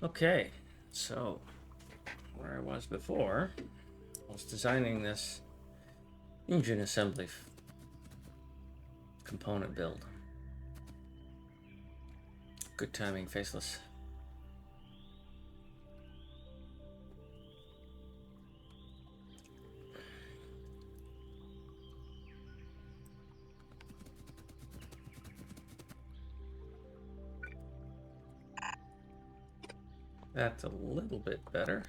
Okay, so where I was before, I was designing this engine assembly component build. Good timing, Faceless. That's a little bit better.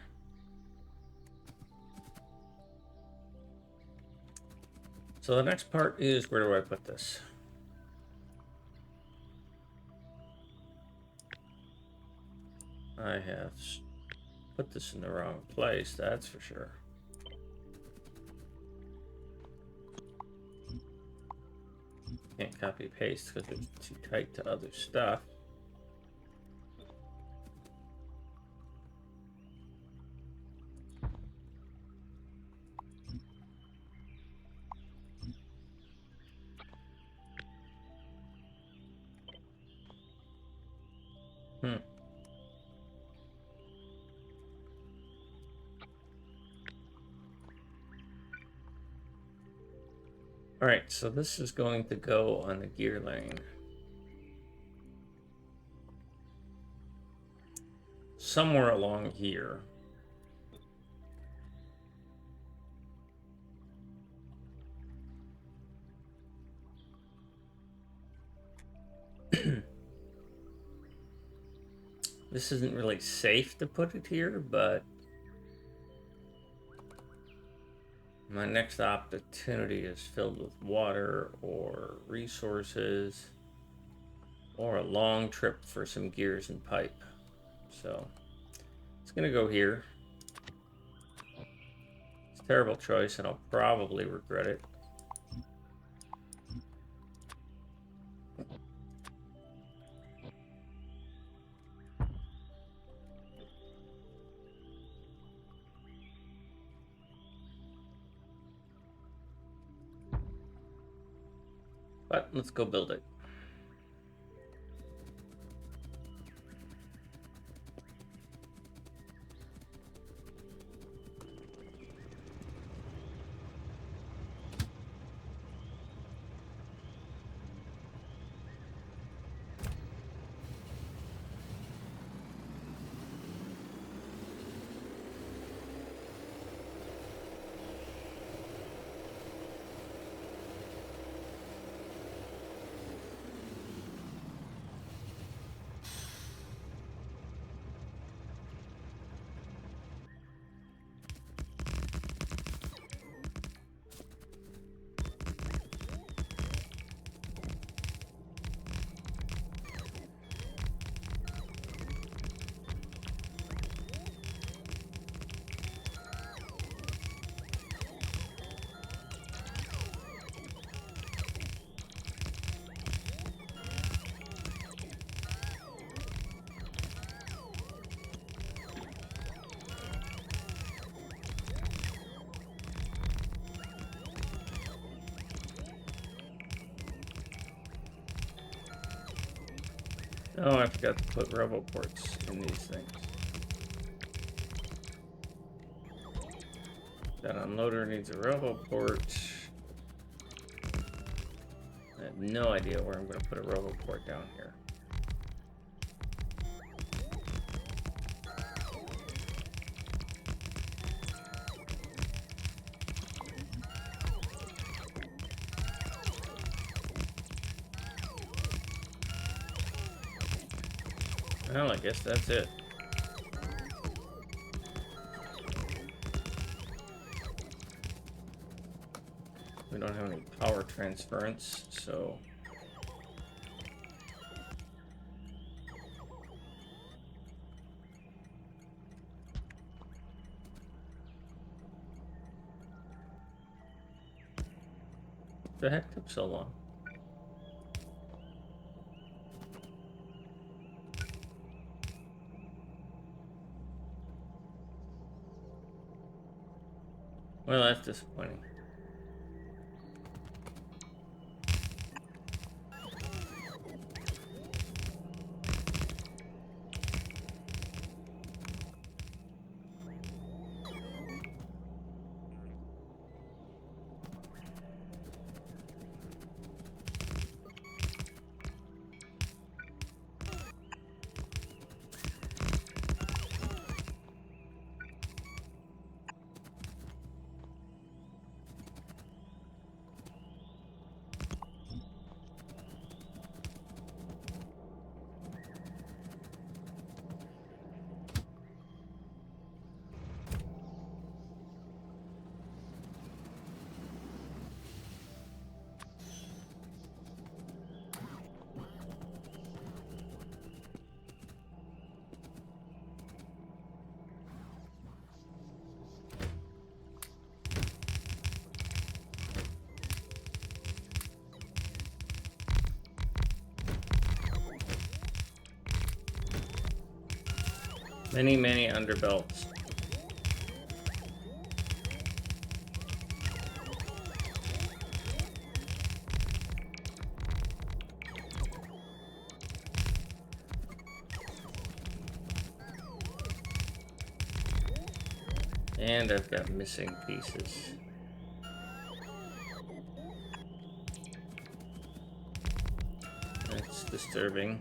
So the next part is, where do I put this? I have put this in the wrong place, that's for sure. Can't copy paste because it's too tight to other stuff. All right, so this is going to go on the gear lane. Somewhere along here. This isn't really safe to put it here, but my next opportunity is filled with water or resources or a long trip for some gears and pipe. So it's gonna go here. It's a terrible choice and I'll probably regret it. But let's go build it. Oh, I forgot to put robo ports in these things. That unloader needs a robo port. I have no idea where I'm going to put a robo port down here. Well, I guess that's it. We don't have any power transference, so... What the heck took so long? Well, that's disappointing. Many underbelts. And I've got missing pieces. That's disturbing.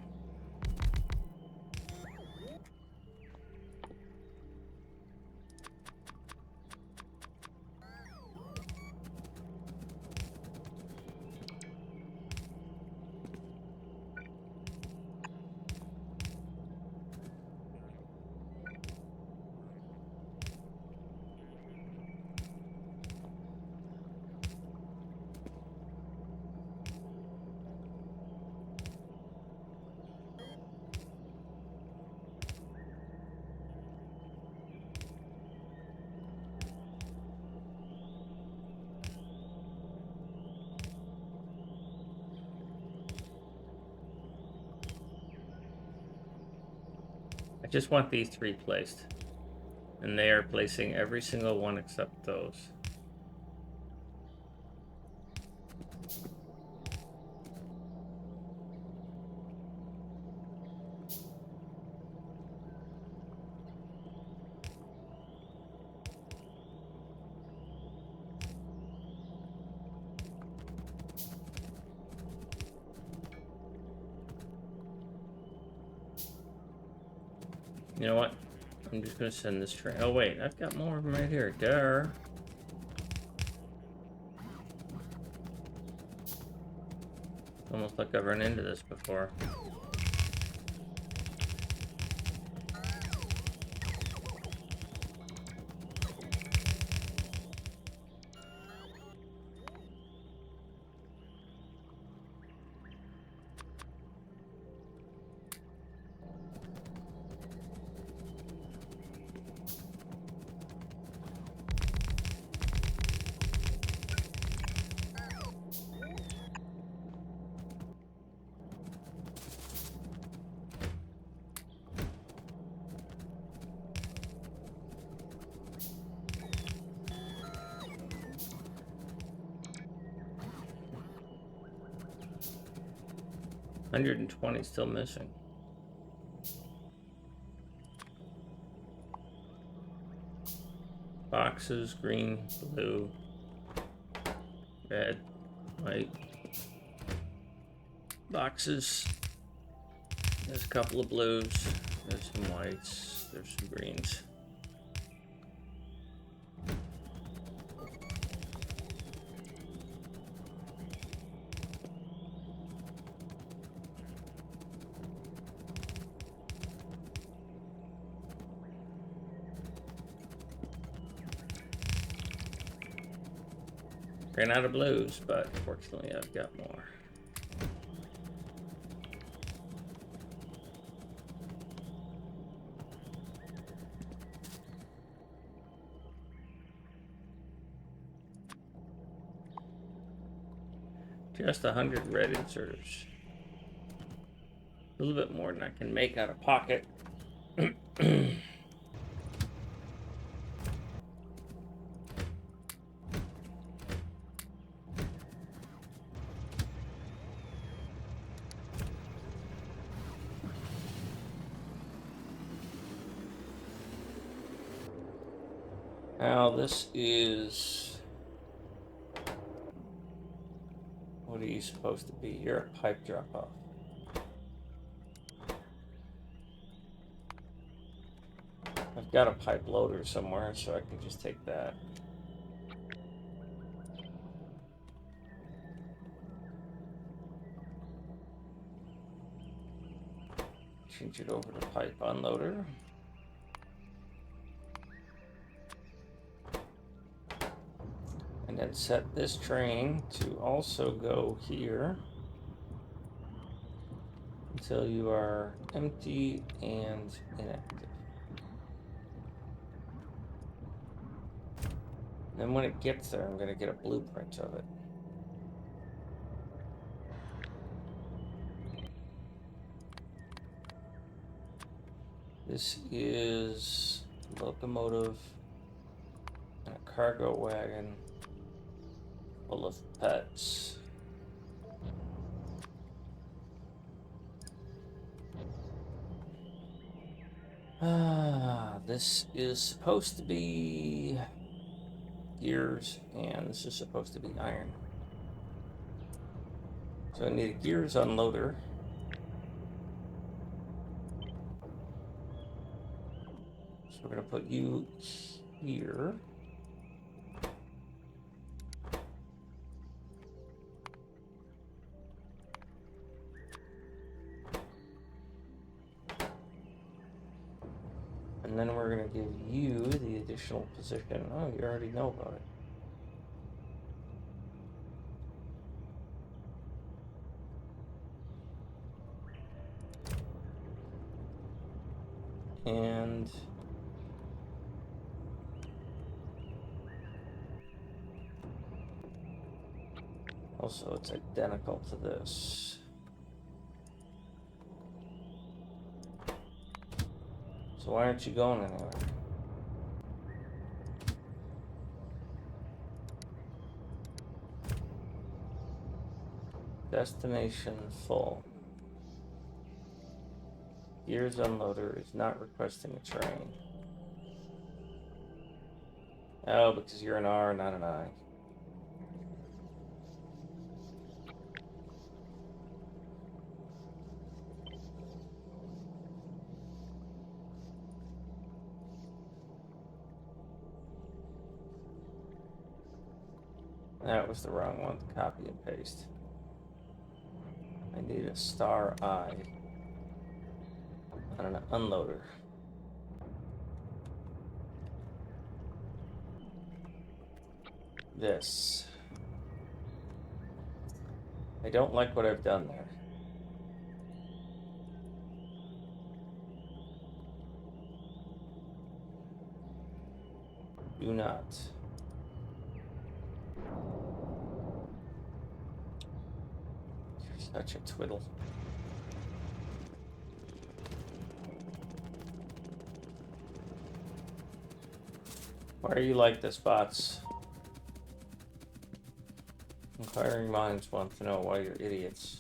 I just want these 3 placed. And they are placing every single one except those. You know what? I'm just gonna send this train. Oh wait, I've got more of them right here. Duh. Almost like I've run into this before. $120 still missing. Boxes, green, blue, red, white. Boxes. There's a couple of blues. There's some whites. There's some greens. Ran out of blues, but fortunately I've got more. Just 100 red inserters. A little bit more than I can make out of pocket. Now this is... What are you supposed to be? You're a pipe drop-off. I've got a pipe loader somewhere, so I can just take that. Change it over to pipe unloader. And then set this train to also go here until you are empty and inactive. Then when it gets there, I'm going to get a blueprint of it. This is locomotive and a cargo wagon full of pets. This is supposed to be gears, and this is supposed to be iron. So I need a gears unloader. So we're going to put you here. And then we're going to give you the additional position. Oh, you already know about it. And also it's identical to this. So why aren't you going anywhere? Destination full. Gears unloader is not requesting a train. Oh, because you're an R, not an I. That was the wrong one to copy and paste. I need a star I on an unloader. This. I don't like what I've done there. Do not. You're such a twiddle. Why are you like this, bots? Inquiring minds want to know why you're idiots.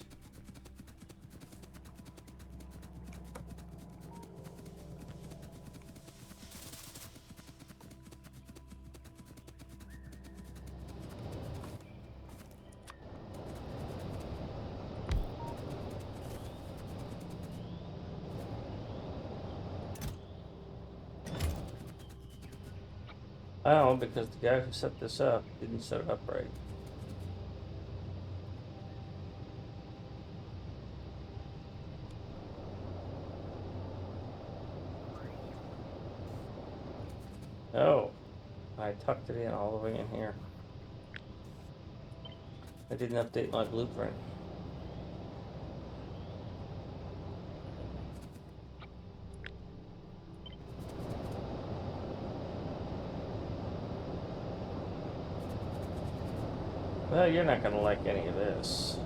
Oh, because the guy who set this up didn't set it up right. Oh, I tucked it in all the way in here. I didn't update my blueprint. Well, you're not going to like any of this.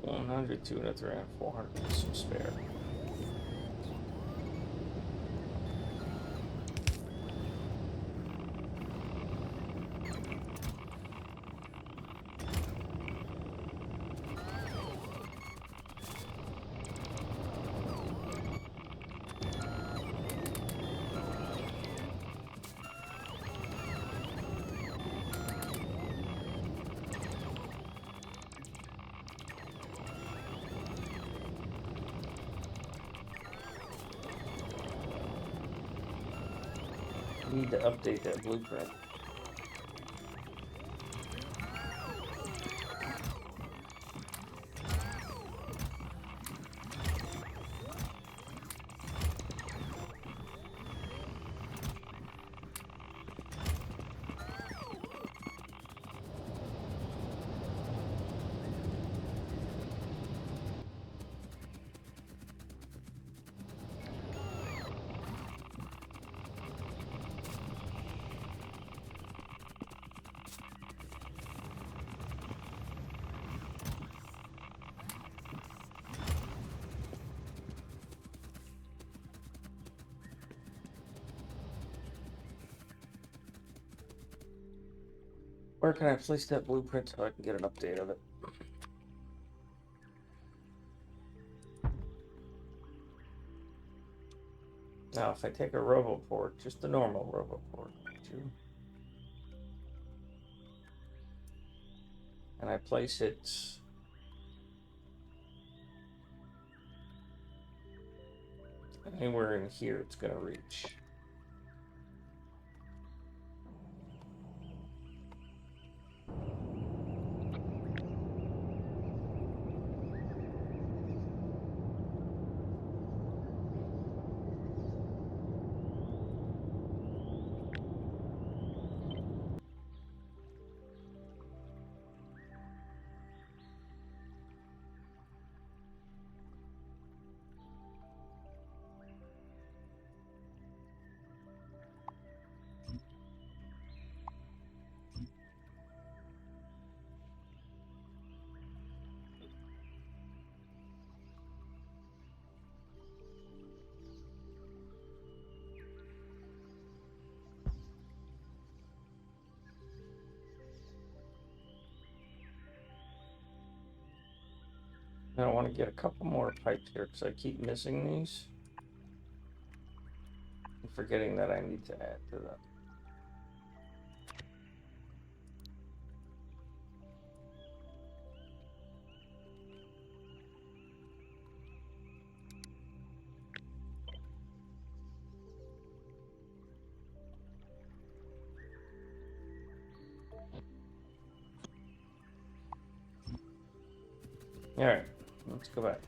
$100, $200, $300, $400, some spare. need to update that blueprint. Where can I place that blueprint so I can get an update of it? Now, if I take a RoboPort, just the normal RoboPort, and I place it anywhere in here, it's going to reach. Now I want to get a couple more pipes here because I keep missing these and forgetting that I need to add to them. All right, let's go back.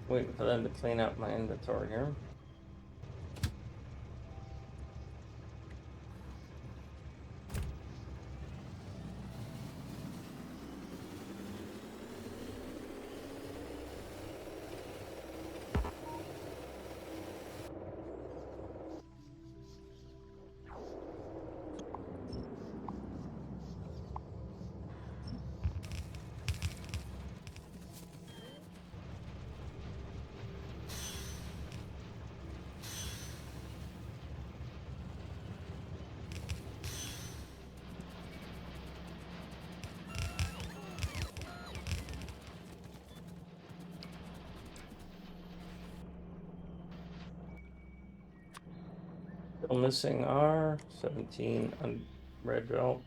Waiting for them to clean out my inventory here. Still missing are 17 red belt.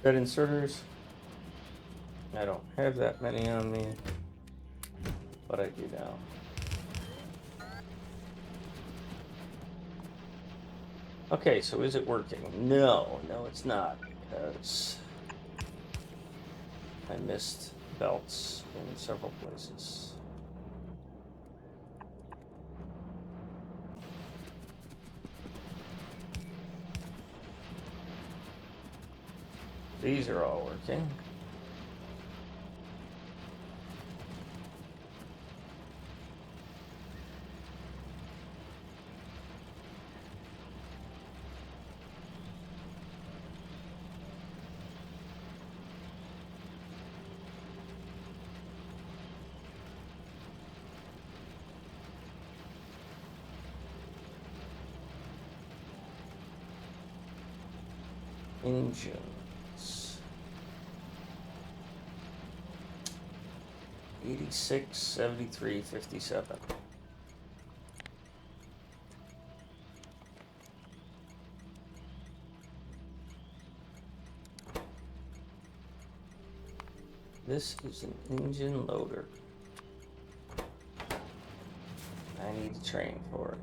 Red inserters. I don't have that many on me, but I do now. Okay, so is it working? No, it's not, because I missed belts in several places. These are all working. engines. 86, 73, 57. This is an engine loader. I need to train for it.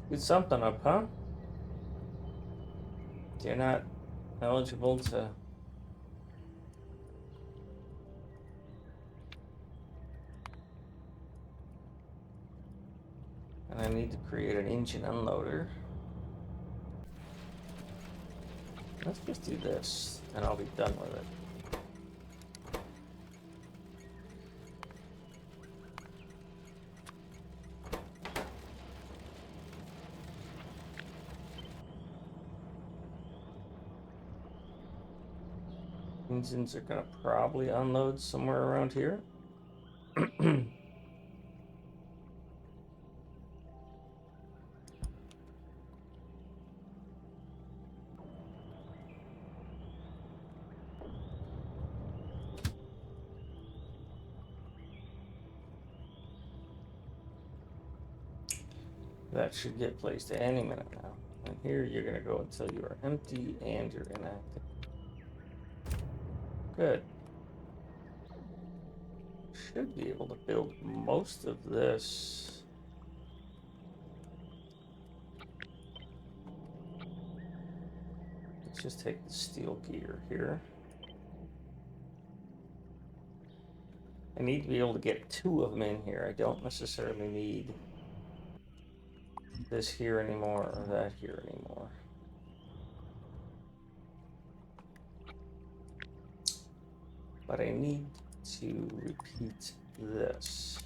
Get something up, huh? You're not eligible to... And I need to create an engine unloader. Let's just do this, and I'll be done with it. Engines are gonna probably unload somewhere around here. That should get placed any minute now. And here you're gonna go until you are empty and you're inactive. Good. Should be able to build most of this. Let's just take the steel gear here. I need to be able to get 2 of them in here. I don't necessarily need this here anymore or that here anymore. But I need to repeat this.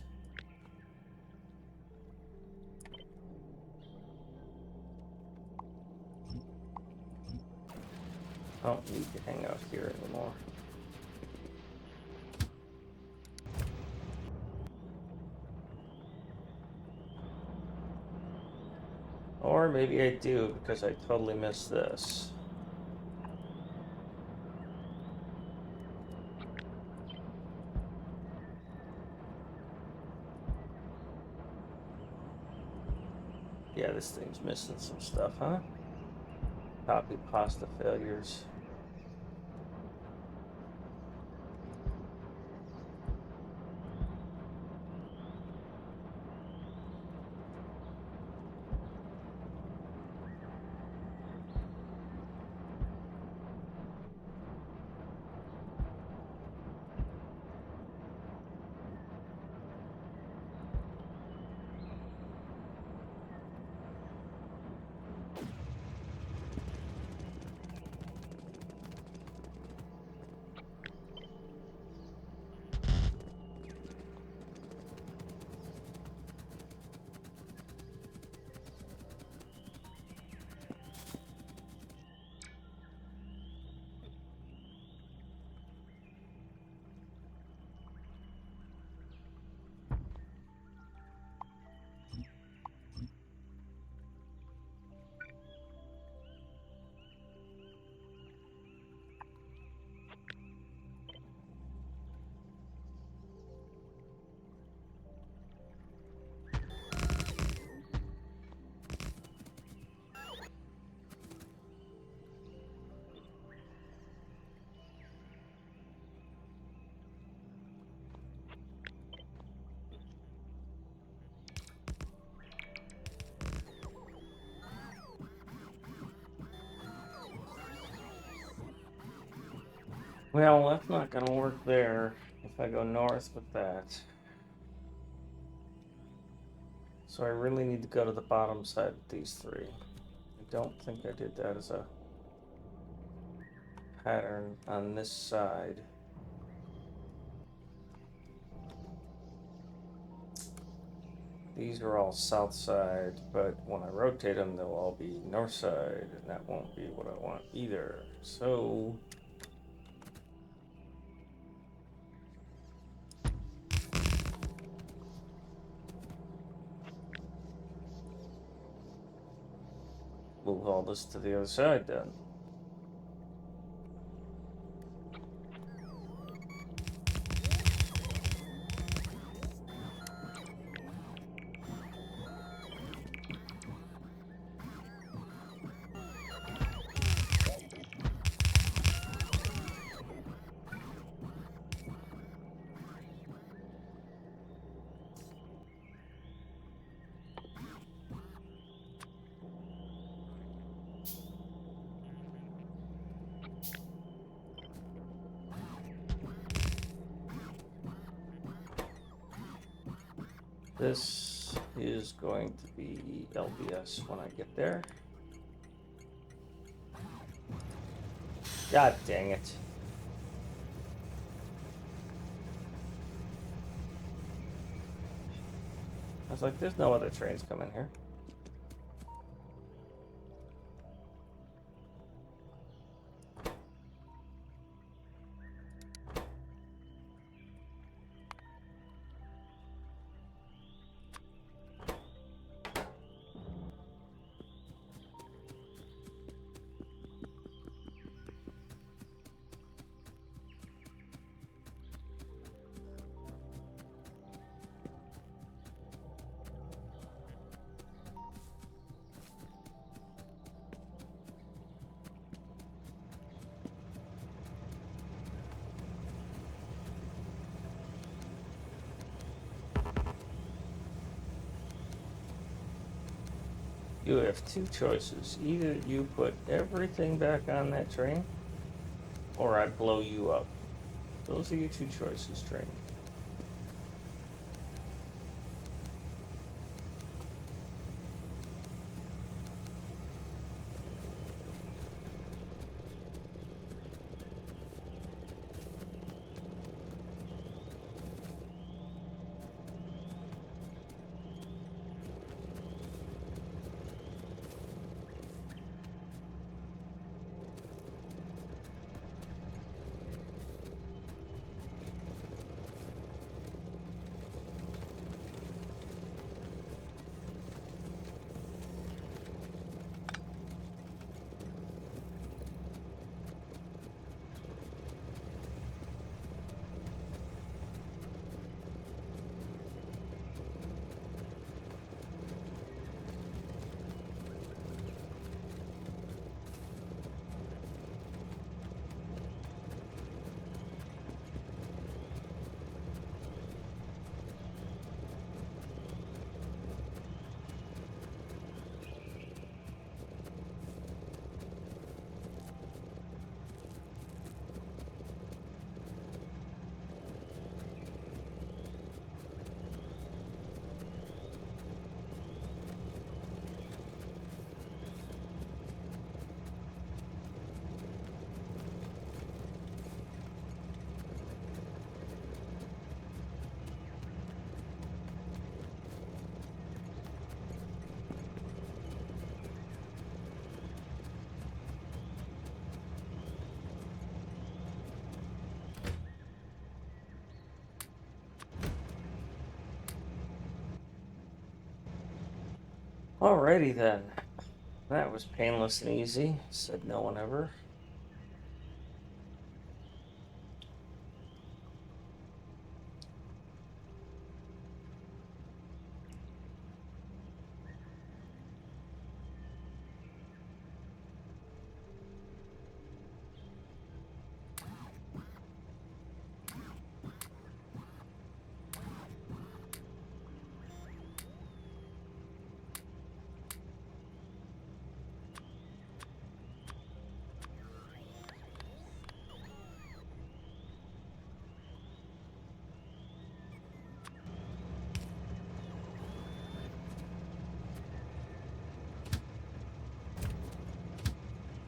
I don't need to hang out here anymore. Or maybe I do because I totally missed this. Yeah, this thing's missing some stuff, huh? Copy pasta failures. Well, that's not going to work there if I go north with that. So I really need to go to the bottom side with these 3. I don't think I did that as a pattern on this side. these are all south side, but when I rotate them, they'll all be north side, and that won't be what I want either. So move all this to the other side then. This is going to be LBS when I get there. God dang it. I was like, there's no other trains coming here. You have two choices. Either you put everything back on that train, or I blow you up. Those are your two choices, train. Alrighty then. That was painless and easy, said no one ever.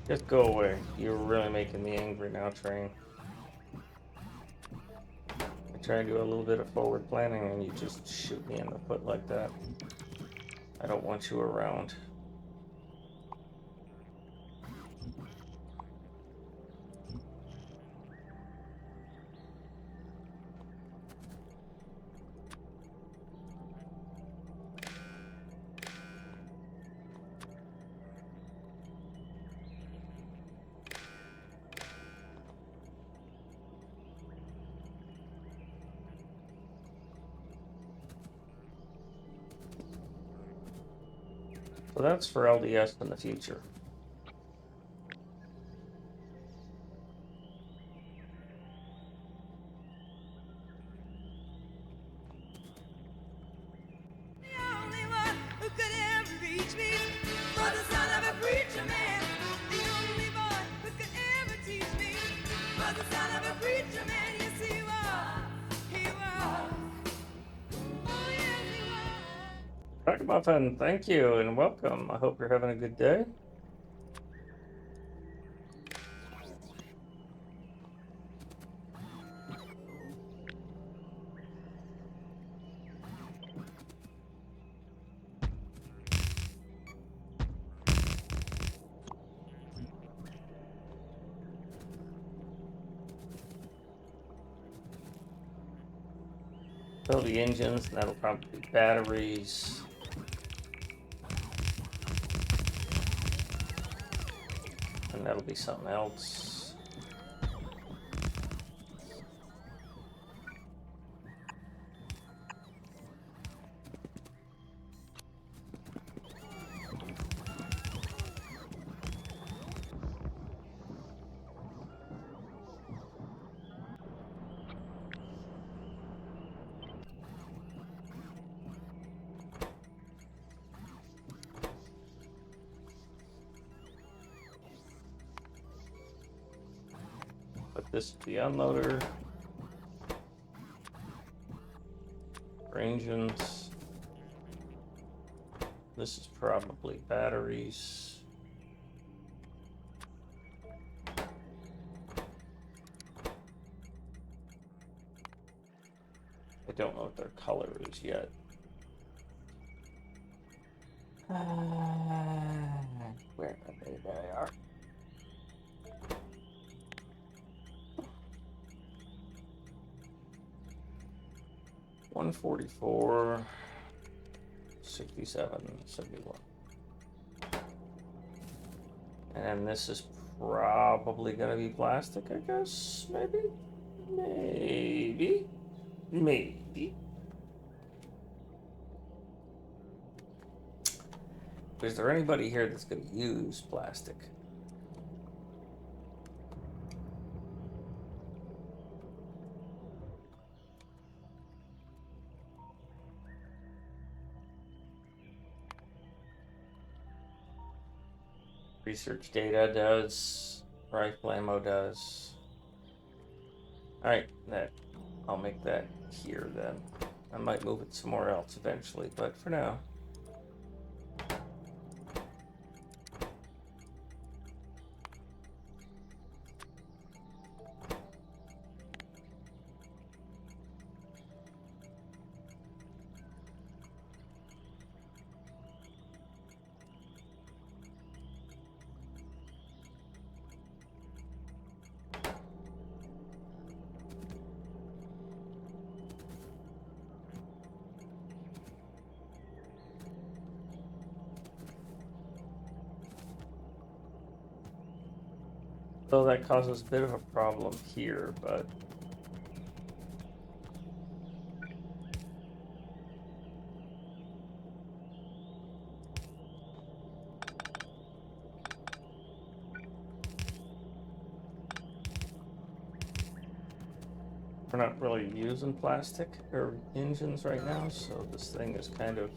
Just go away. You're really making me angry now, train. I try to do a little bit of forward planning and you just shoot me in the foot like that. I don't want you around. So that's for LDS in the future. Muffin, thank you and welcome. I hope you're having a good day. That'll be engines, and that'll probably be batteries. And that'll be something else. But this is the unloader. For engines. This is probably batteries. I don't know what their color is yet. Where are they? There they are. $144, $67, $71. And this is probably gonna be plastic, I guess. Maybe. Is there anybody here that's gonna use plastic? Research data does. Rifle ammo does. Alright, I'll make that here then. I might move it somewhere else eventually, but for now. So that causes a bit of a problem here, but we're not really using plastic or engines right now, so this thing is kind of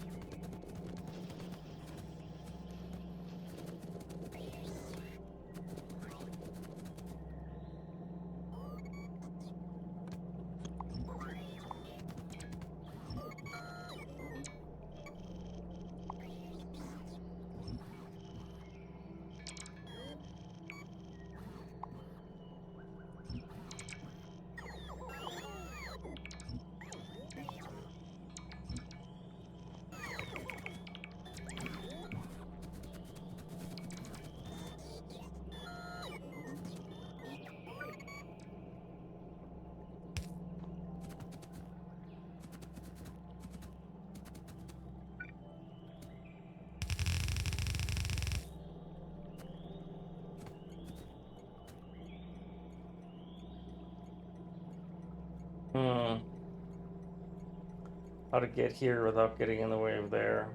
how to get here without getting in the way of there.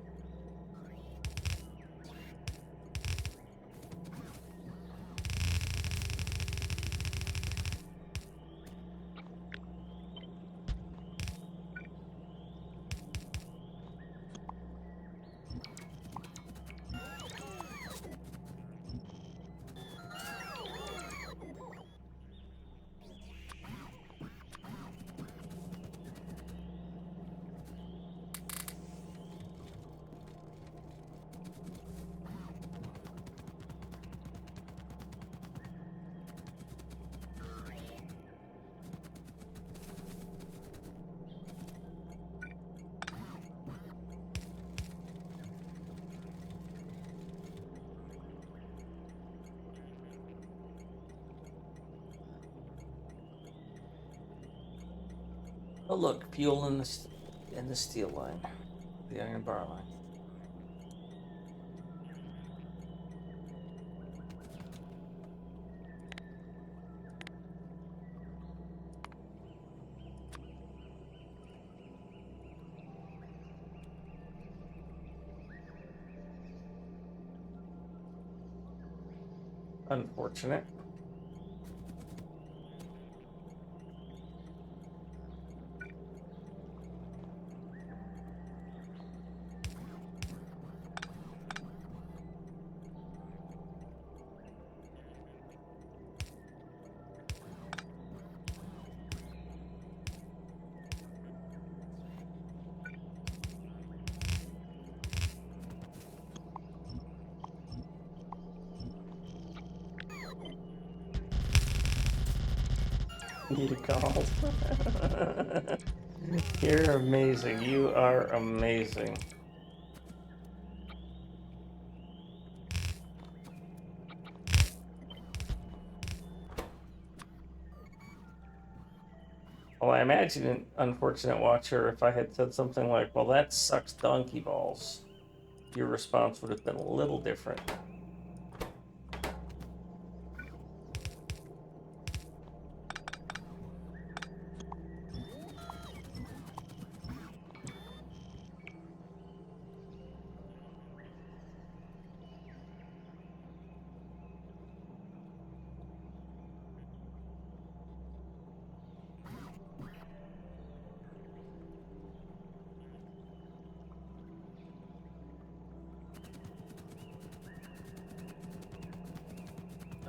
Oh look, fuel in the steel line, the iron bar line. Unfortunate. You called. You're amazing. You are amazing. Well, I imagine, unfortunate watcher, if I had said something like, well, that sucks donkey balls, your response would have been a little different.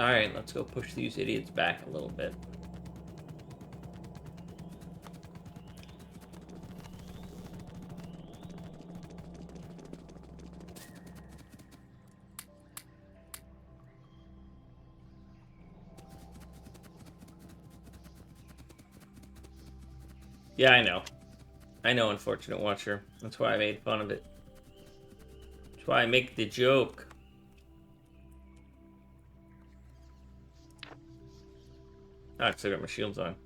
Alright, let's go push these idiots back a little bit. Yeah, I know. I know, unfortunate watcher. That's why I made fun of it. That's why I make the joke. Oh, I still got my shields on.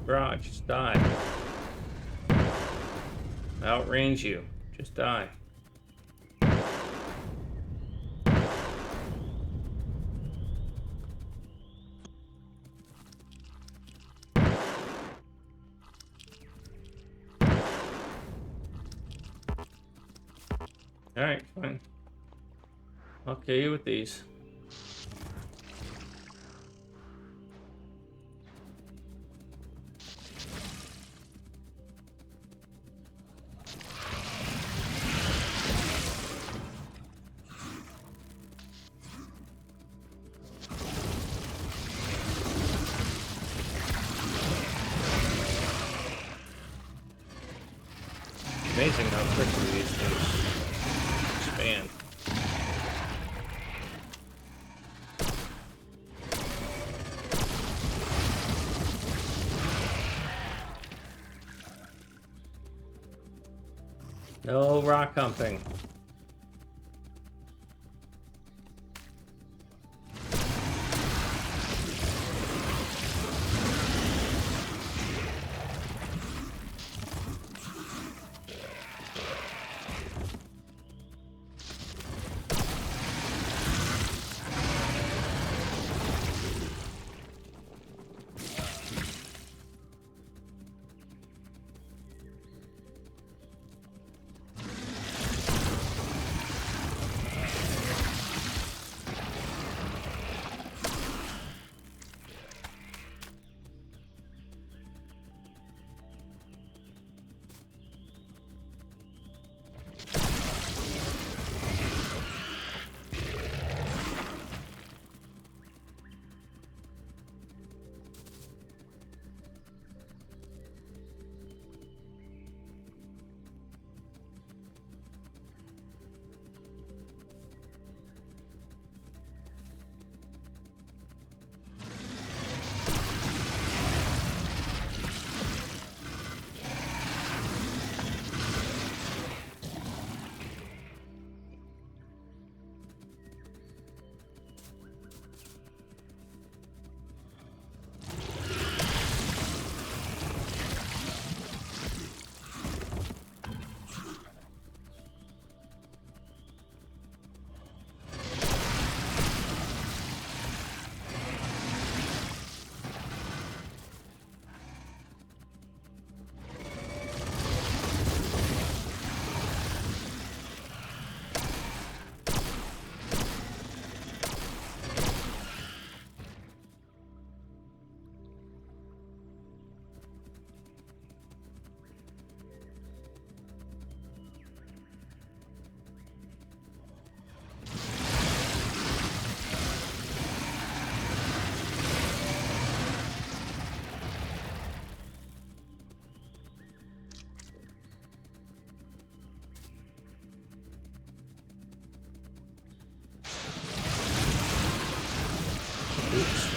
Bro, just die. Outrange you. Just die. Alright, fine. I'll kill you with these. Amazing how quickly these things expand. No rock humping.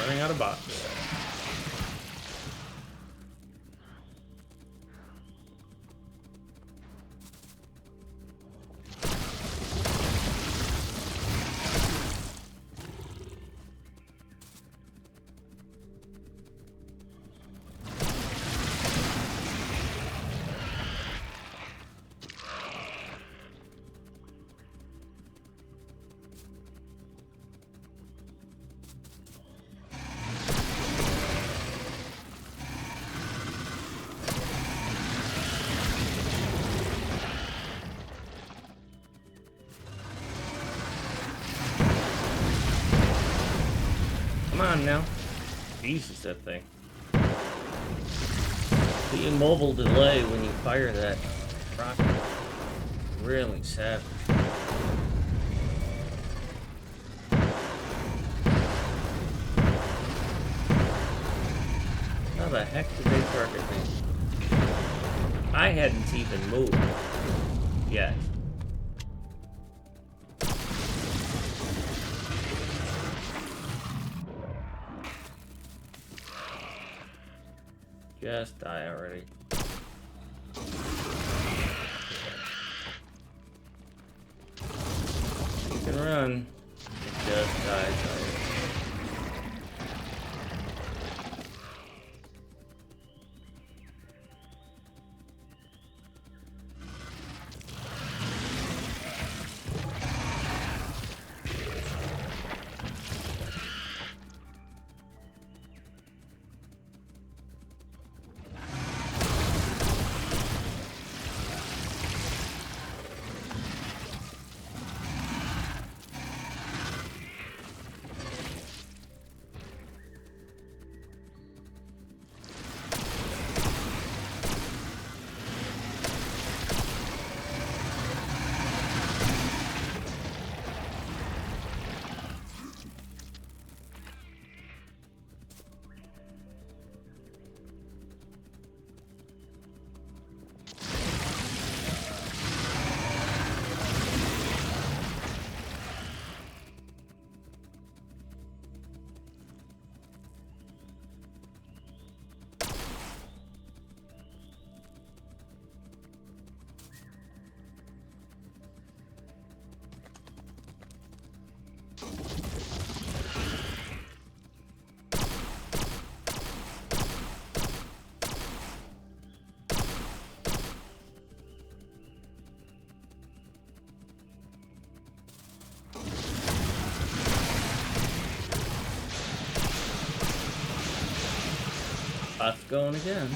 Running out of bots. Come on now. Jesus, that thing. The immobile delay when you fire that rocket. Really savage. How the heck did they target me? I hadn't even moved yet. Just die already. You can run. Just die already. Bot's going again.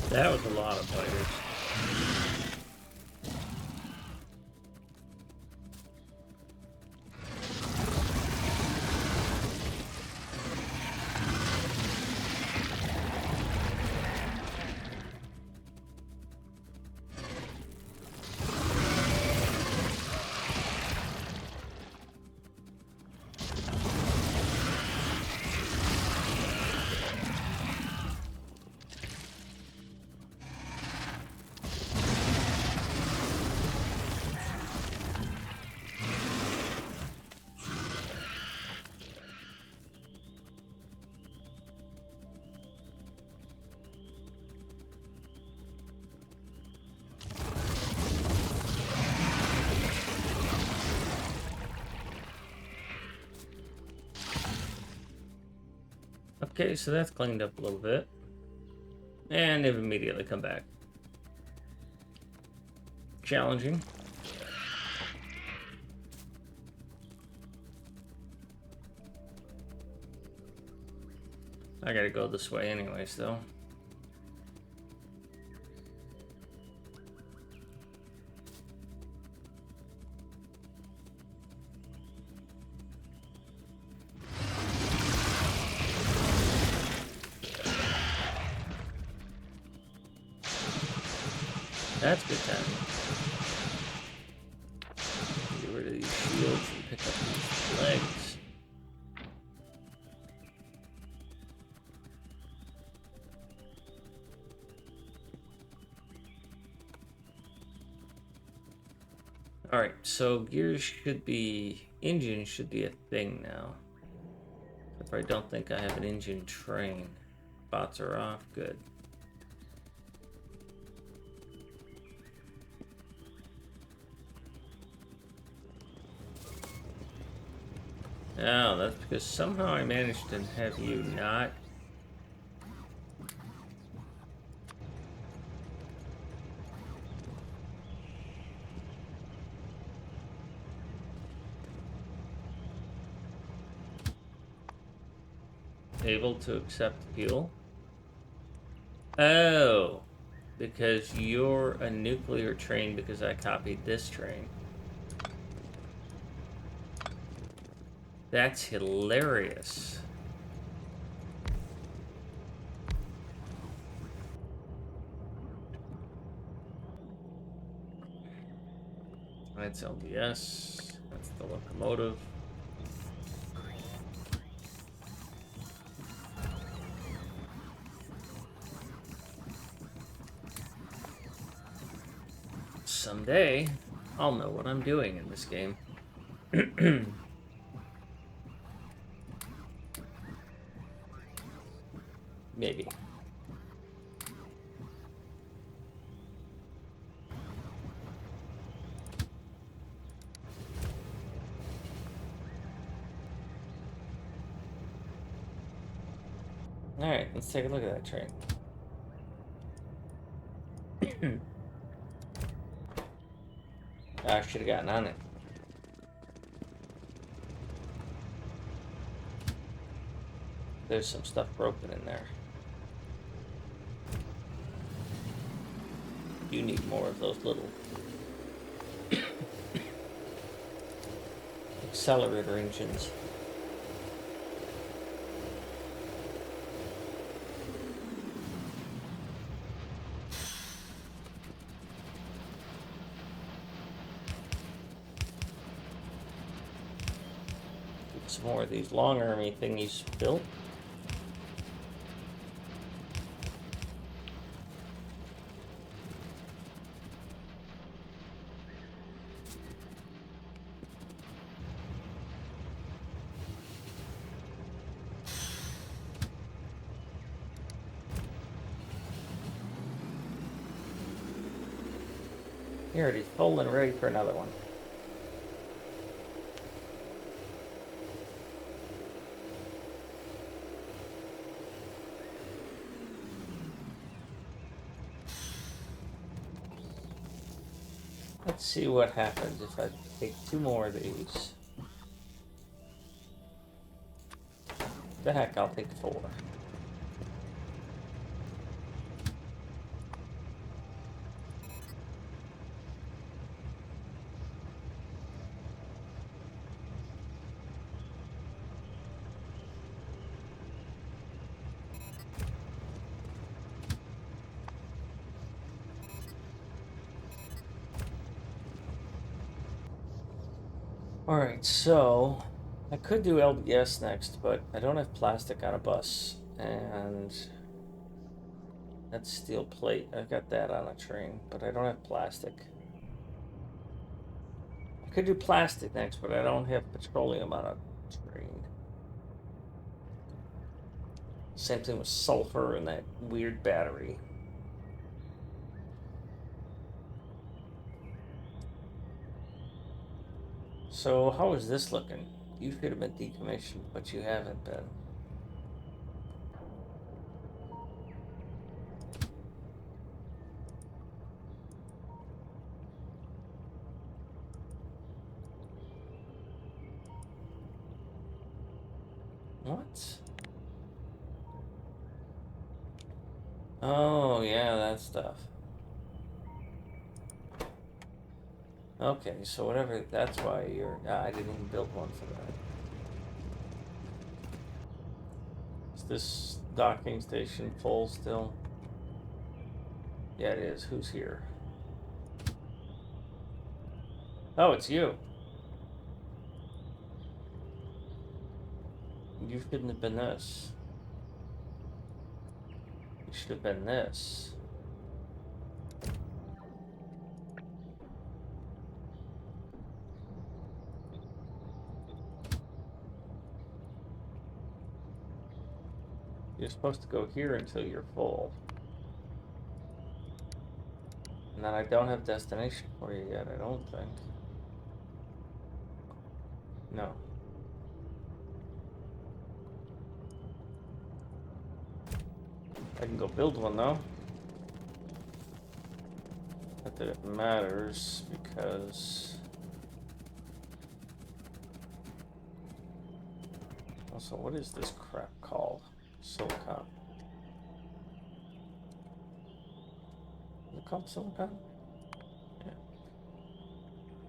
That was a lot of fighters. Okay, so that's cleaned up a little bit. And they've immediately come back. Challenging. I gotta go this way anyways, though. That's good time. Get rid of these shields and pick up these legs. Alright, so gears should be... engine should be a thing now. If I don't think I have an engine train. Bots are off, good. Oh, that's because somehow I managed to have you not... able to accept fuel. Oh, because you're a nuclear train because I copied this train. That's hilarious. That's LDS. That's the locomotive. Someday, I'll know what I'm doing in this game. Maybe. Alright, let's take a look at that train. I should have gotten on it. There's some stuff broken in there. You need more of those little accelerator engines. Get some more of these long army thingies built. Here it is, full and ready for another one. Let's see what happens if I take 2 more of these. The heck, I'll take 4. Alright, so I could do LDS next, but I don't have plastic on a bus, and that's steel plate. I've got that on a train, but I don't have plastic. I could do plastic next, but I don't have petroleum on a train. Same thing with sulfur and that weird battery. So how is this looking? You could have been decommissioned, but you haven't been. What? Oh, yeah, that stuff. Okay, so whatever, that's why you're... I didn't even build one for that. Is this docking station full still? Yeah, it is. Who's here? Oh, it's you. You shouldn't have been this. You should have been this. You're supposed to go here until you're full. And then I don't have destination for you yet, I don't think. No. I can go build one though. Not that it matters because... Also, what is this crap called? Silicon. Is it called silicon? Yeah.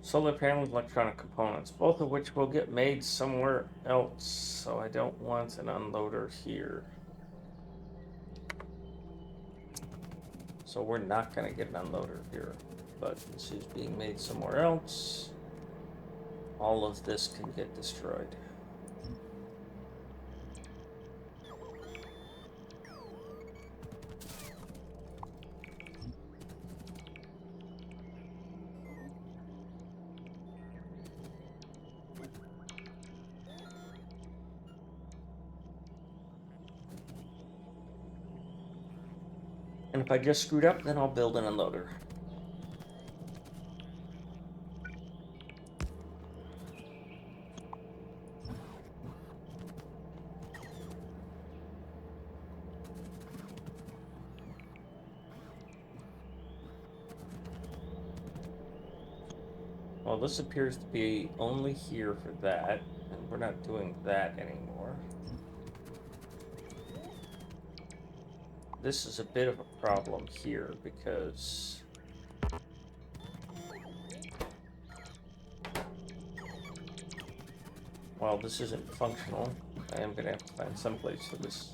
Solar panels, electronic components, both of which will get made somewhere else, so I don't want an unloader here. So we're not going to get an unloader here, but this is being made somewhere else. All of this can get destroyed. And if I just screwed up, then I'll build an unloader. Well, this appears to be only here for that, and we're not doing that anymore. This is a bit of a problem here because while this isn't functional, I am going to have to find some place for this.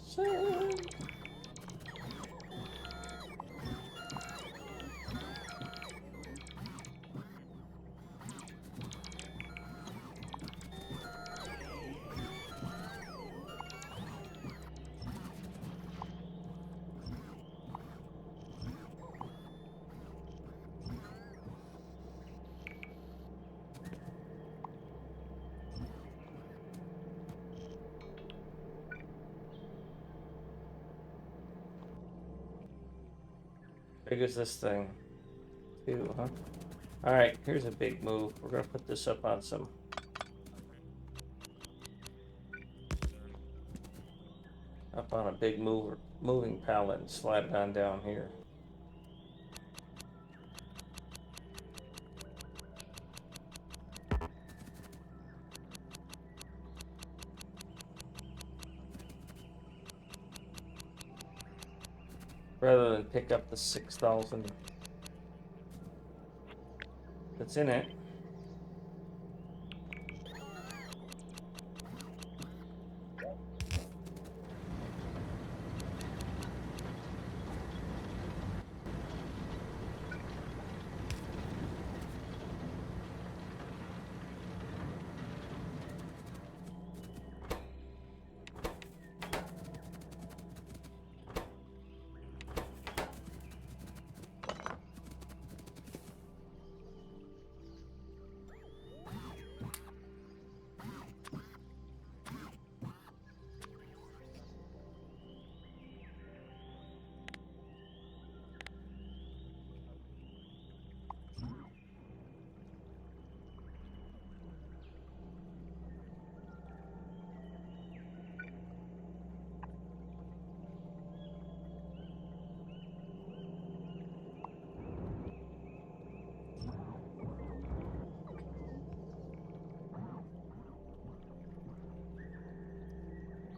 Big as this thing, too, huh? Alright, here's a big move. We're gonna put this up on some... up on a big moving pallet and slide it on down here. Rather than pick up the 6,000 that's in it.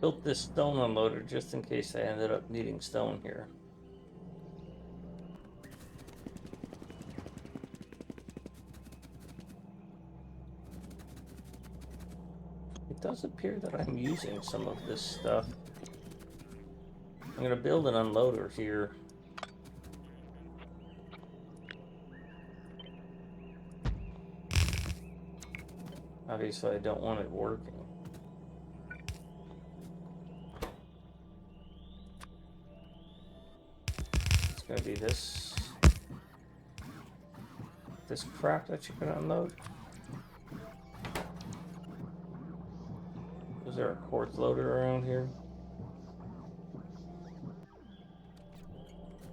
built this stone unloader just in case I ended up needing stone here. It does appear that I'm using some of this stuff. I'm going to build an unloader here. Obviously, I don't want it working. It's going to be this crap that you can unload. Is there a quartz loader around here?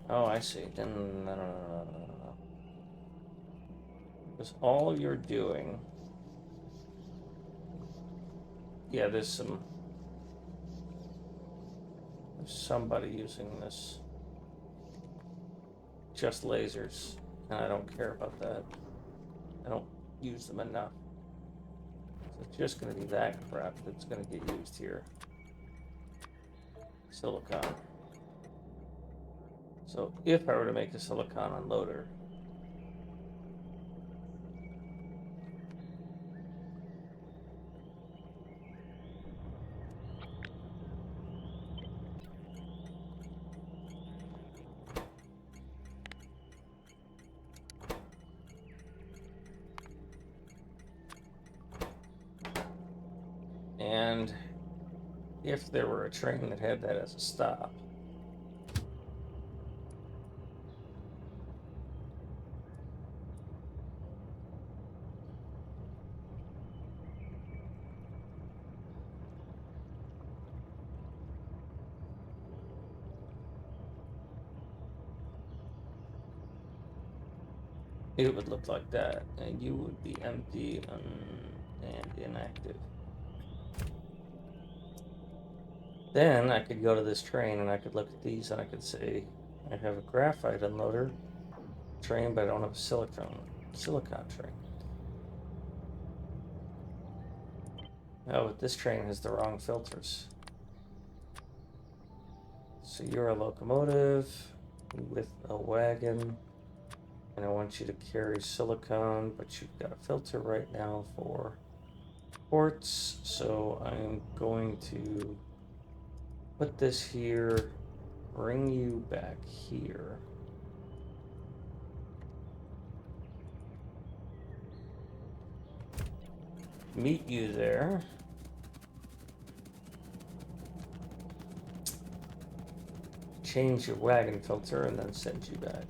Oh, I see. Then no. Because all you're doing... Yeah, there's somebody using this. Just lasers. And I don't care about that. I don't use them enough. So it's just going to be that crap that's going to get used here. Silicon. So if I were to make a silicon unloader, and if there were a train that had that as a stop, it would look like that, and you would be empty and inactive. Then I could go to this train and I could look at these and I could say, I have a graphite unloader train, but I don't have a silicon train. Oh, but this train has the wrong filters. So you're a locomotive with a wagon, and I want you to carry silicon, but you've got a filter right now for quartz, so I'm going to put this here, bring you back here. Meet you there. Change your wagon filter and then send you back.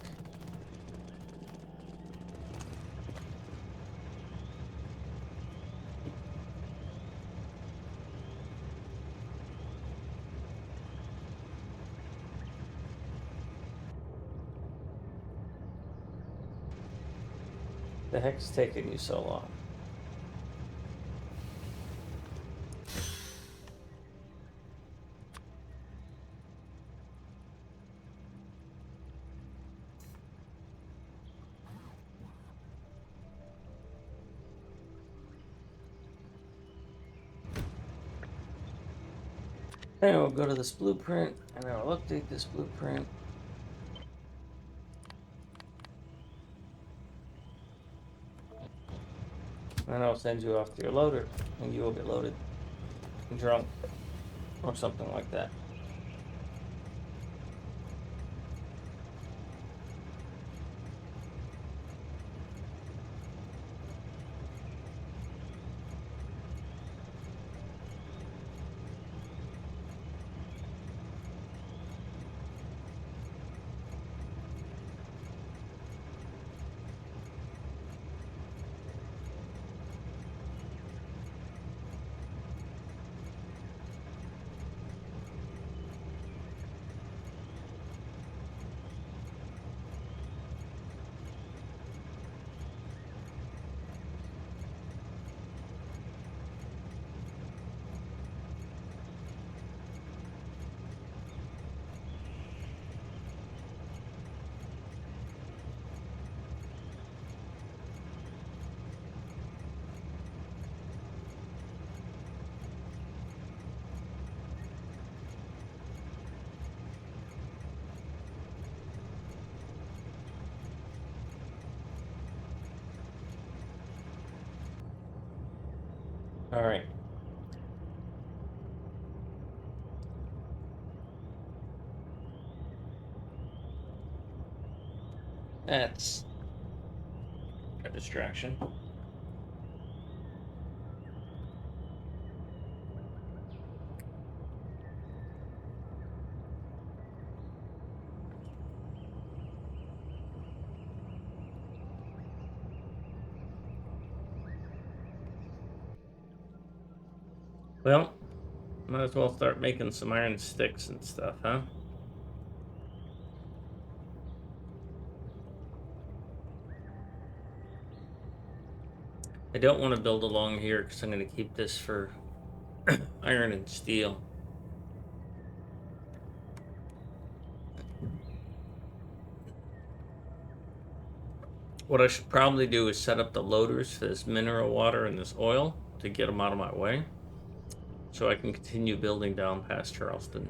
The heck's taking you so long? Then we'll go to this blueprint, and I will update this blueprint. And I'll send you off to your loader, and you will get loaded and drunk, or something like that. All right. That's a distraction. Well, might as well start making some iron sticks and stuff, huh? I don't want to build along here because I'm going to keep this for iron and steel. What I should probably do is set up the loaders for this mineral water and this oil to get them out of my way so I can continue building down past Charleston.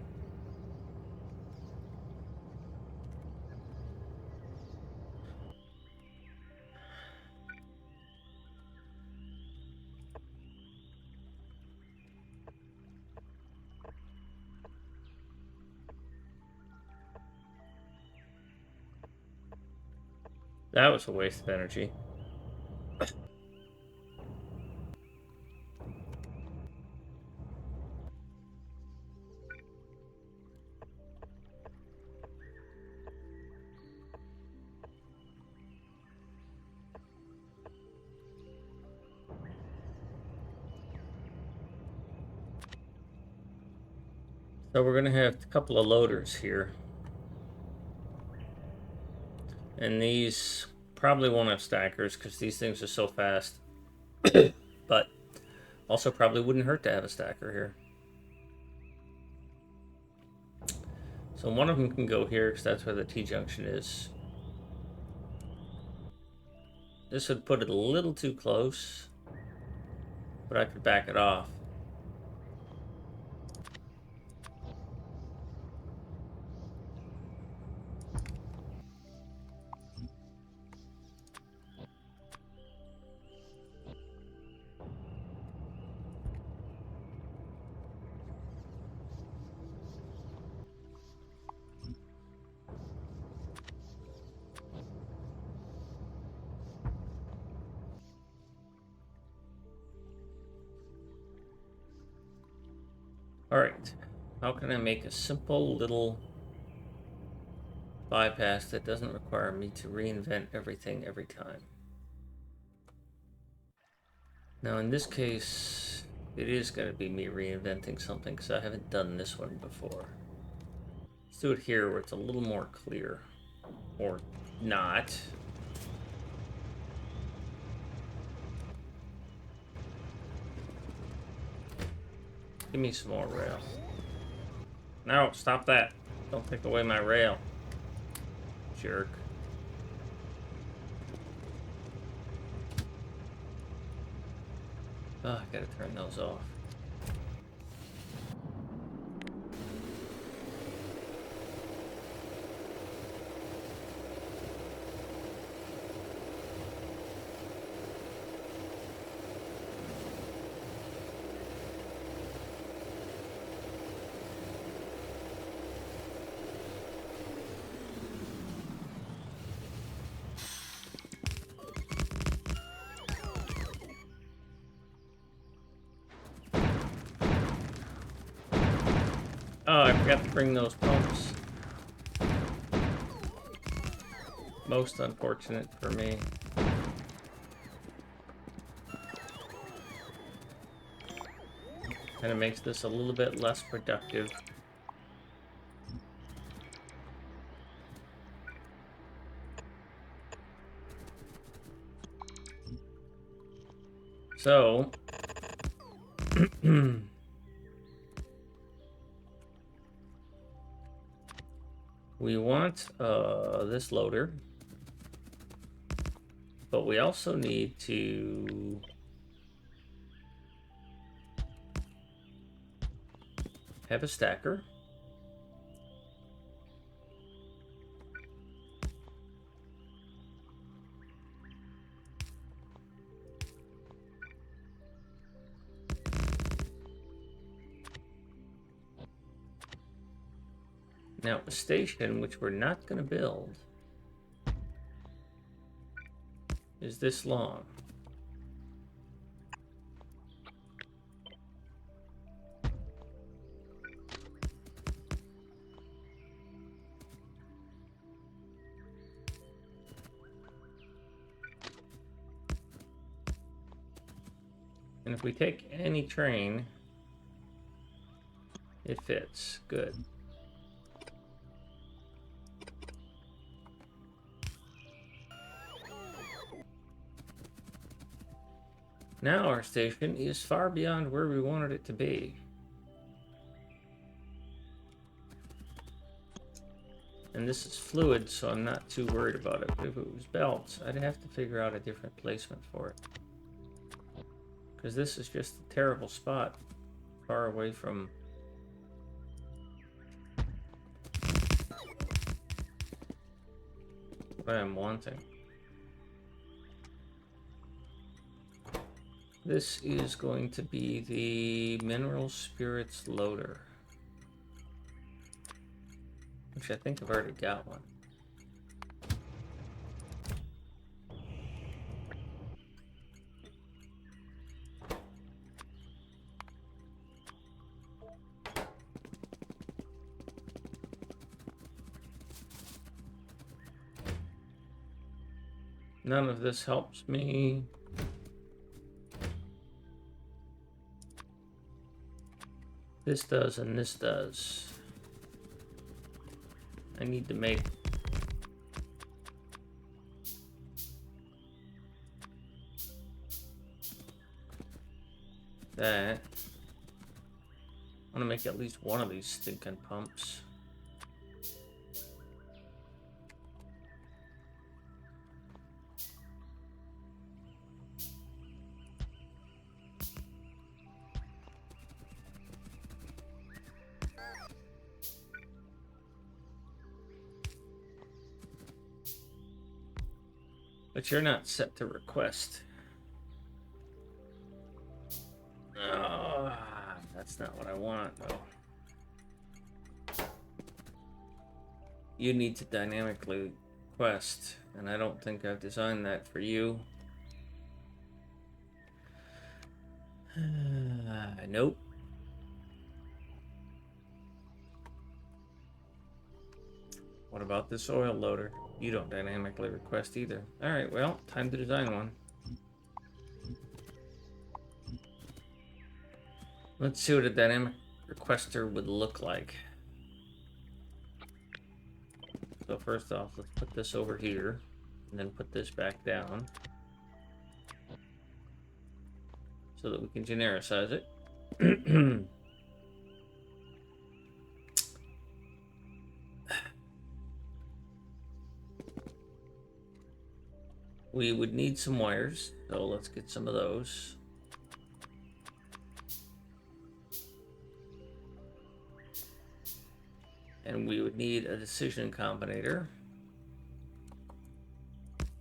That was a waste of energy. So we're going to have a couple of loaders here. And these probably won't have stackers because these things are so fast. But also probably wouldn't hurt to have a stacker here. So one of them can go here because that's where the T-junction is. This would put it a little too close, but I could back it off. All right, how can I make a simple little bypass that doesn't require me to reinvent everything every time? Now in this case, it is going to be me reinventing something because I haven't done this one before. Let's do it here where it's a little more clear. Or not. Give me some more rail. No, stop that. Don't take away my rail. Jerk. Oh, I gotta turn those off. Oh, I forgot to bring those pumps. Most unfortunate for me. And it makes this a little bit less productive. So, we want this loader, but we also need to have a stacker. Now, a station, which we're not going to build, is this long. And if we take any train, it fits. Good. Now our station is far beyond where we wanted it to be. And this is fluid, so I'm not too worried about it. But if it was belts, I'd have to figure out a different placement for it. Because this is just a terrible spot, far away from... what I'm wanting. This is going to be the Mineral Spirits Loader, which I think I've already got one. None of this helps me. This does and this does. I need to make that. I want to make at least one of these stinking pumps. But you're not set to request. Oh, that's not what I want, though. You need to dynamically request, and I don't think I've designed that for you. Nope. What about this oil loader? You don't dynamically request either. Alright, well, time to design one. Let's see what a dynamic requester would look like. So first off, let's put this over here, and then put this back down, so that we can genericize it. We would need some wires, so let's get some of those. And we would need a decision combinator.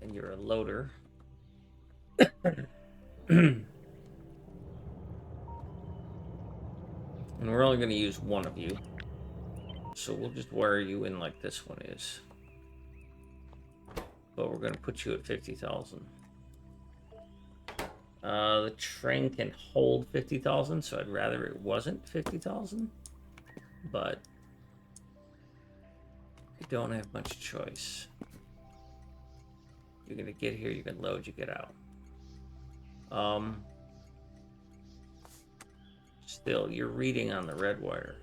And you're a loader. And we're only going to use one of you. So we'll just wire you in like this one is. But we're going to put you at 50,000. The train can hold 50,000, so I'd rather it wasn't 50,000. But I don't have much choice. You're going to get here, you can load, you get out. Still, you're reading on the red wire.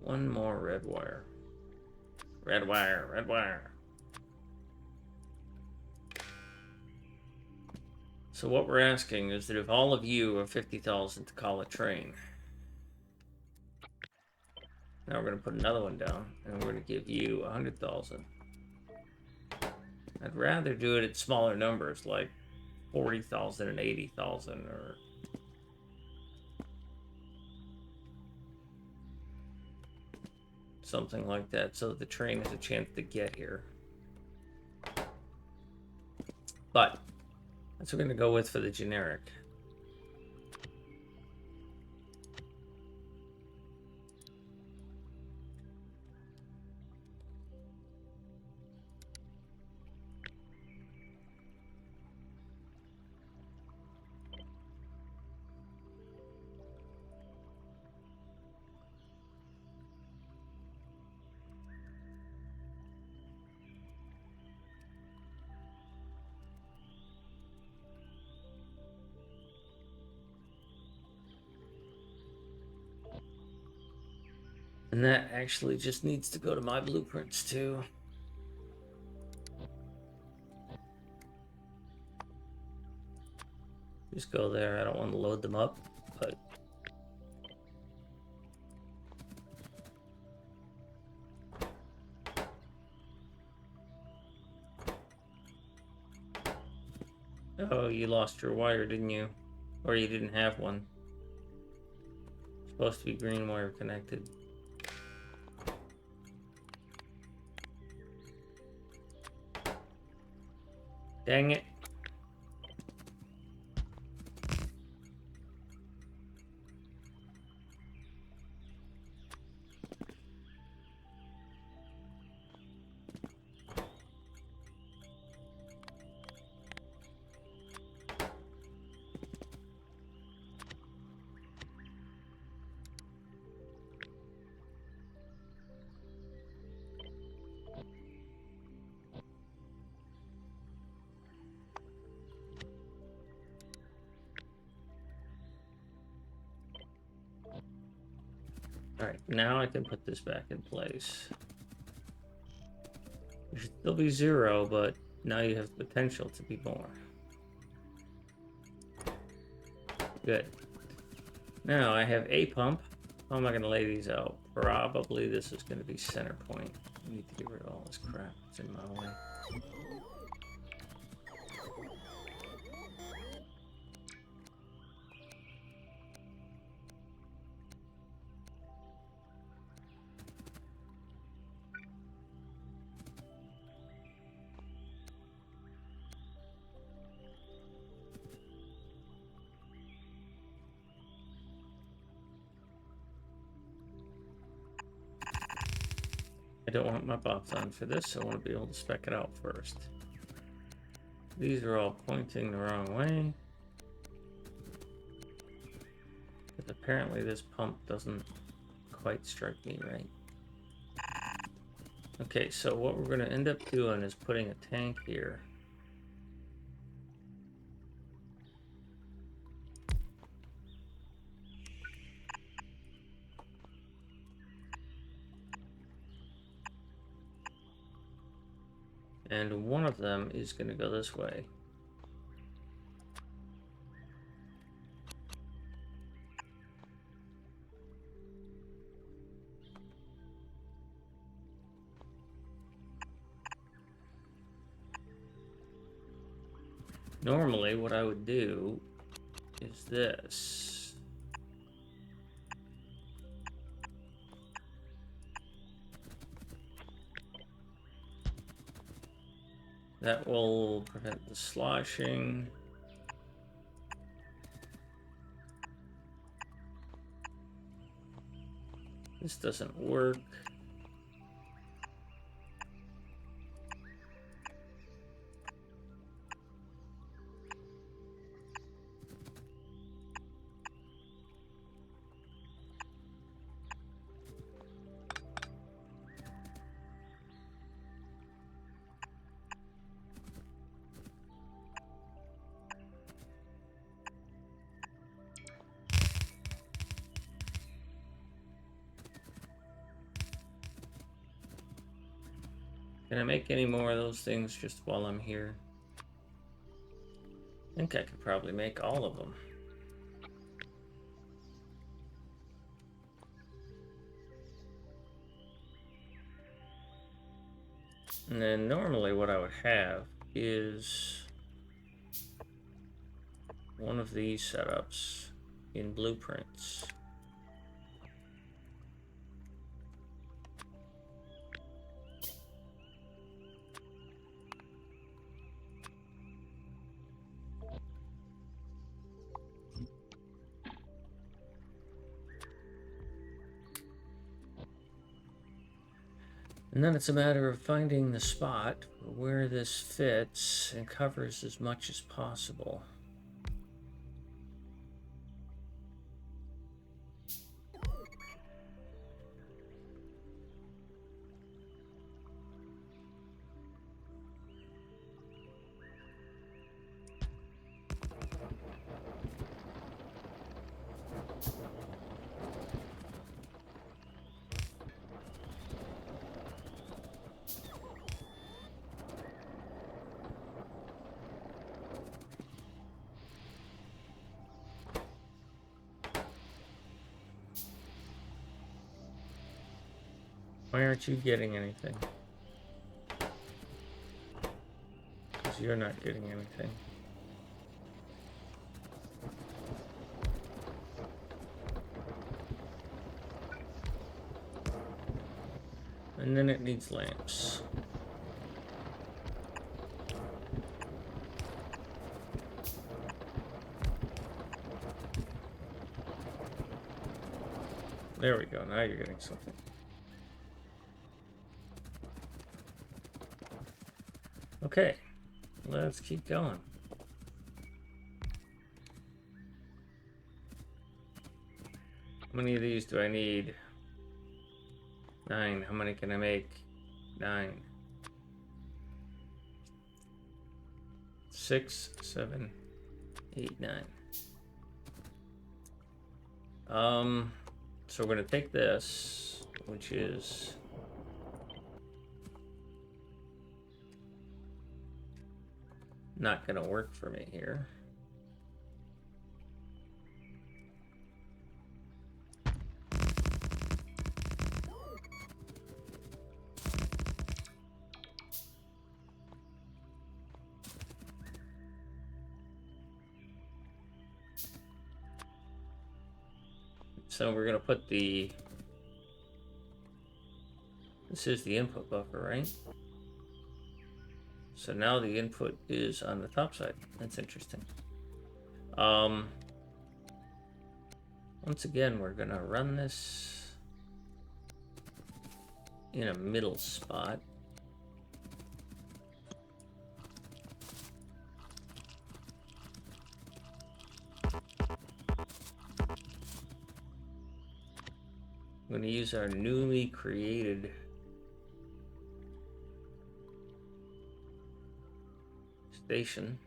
One more red wire. Red wire, red wire. So what we're asking is that if all of you are 50,000 to call a train. Now we're going to put another one down, and we're going to give you 100,000. I'd rather do it at smaller numbers, like 40,000 and 80,000, or... something like that so that the train has a chance to get here. But that's what we're going to go with for the generic. And that actually just needs to go to my blueprints too. Just go there. I don't want to load them up, but oh, you lost your wire, didn't you? Or you didn't have one. It's supposed to be green wire connected. Dang it. Alright, now I can put this back in place. It should still be 0, but now you have the potential to be more. Good. Now I have a pump. How am I going to lay these out? Probably this is going to be center point. I need to get rid of all this crap that's in my way. I don't want my box on for this. I want to be able to spec it out first. These are all pointing the wrong way. Because apparently this pump doesn't quite strike me right. Okay, so what we're going to end up doing is putting a tank here. And one of them is going to go this way. Normally, what I would do is this. That will prevent the sloshing. This doesn't work. Can I make any more of those things just while I'm here? I think I could probably make all of them. And then normally what I would have is one of these setups in blueprints. And then it's a matter of finding the spot where this fits and covers as much as possible. Why aren't you getting anything? Because you're not getting anything. And then it needs lamps. There we go, now you're getting something. Okay, let's keep going. How many of these do I need? 9. How many can I make? 9. 6, 7, 8, 9. So we're going to take this, which is not going to work for me here. So we're going to put the, this is the input buffer, right? So now the input is on the top side. That's interesting. Once again, we're going to run this in a middle spot. I'm going to use our newly created station.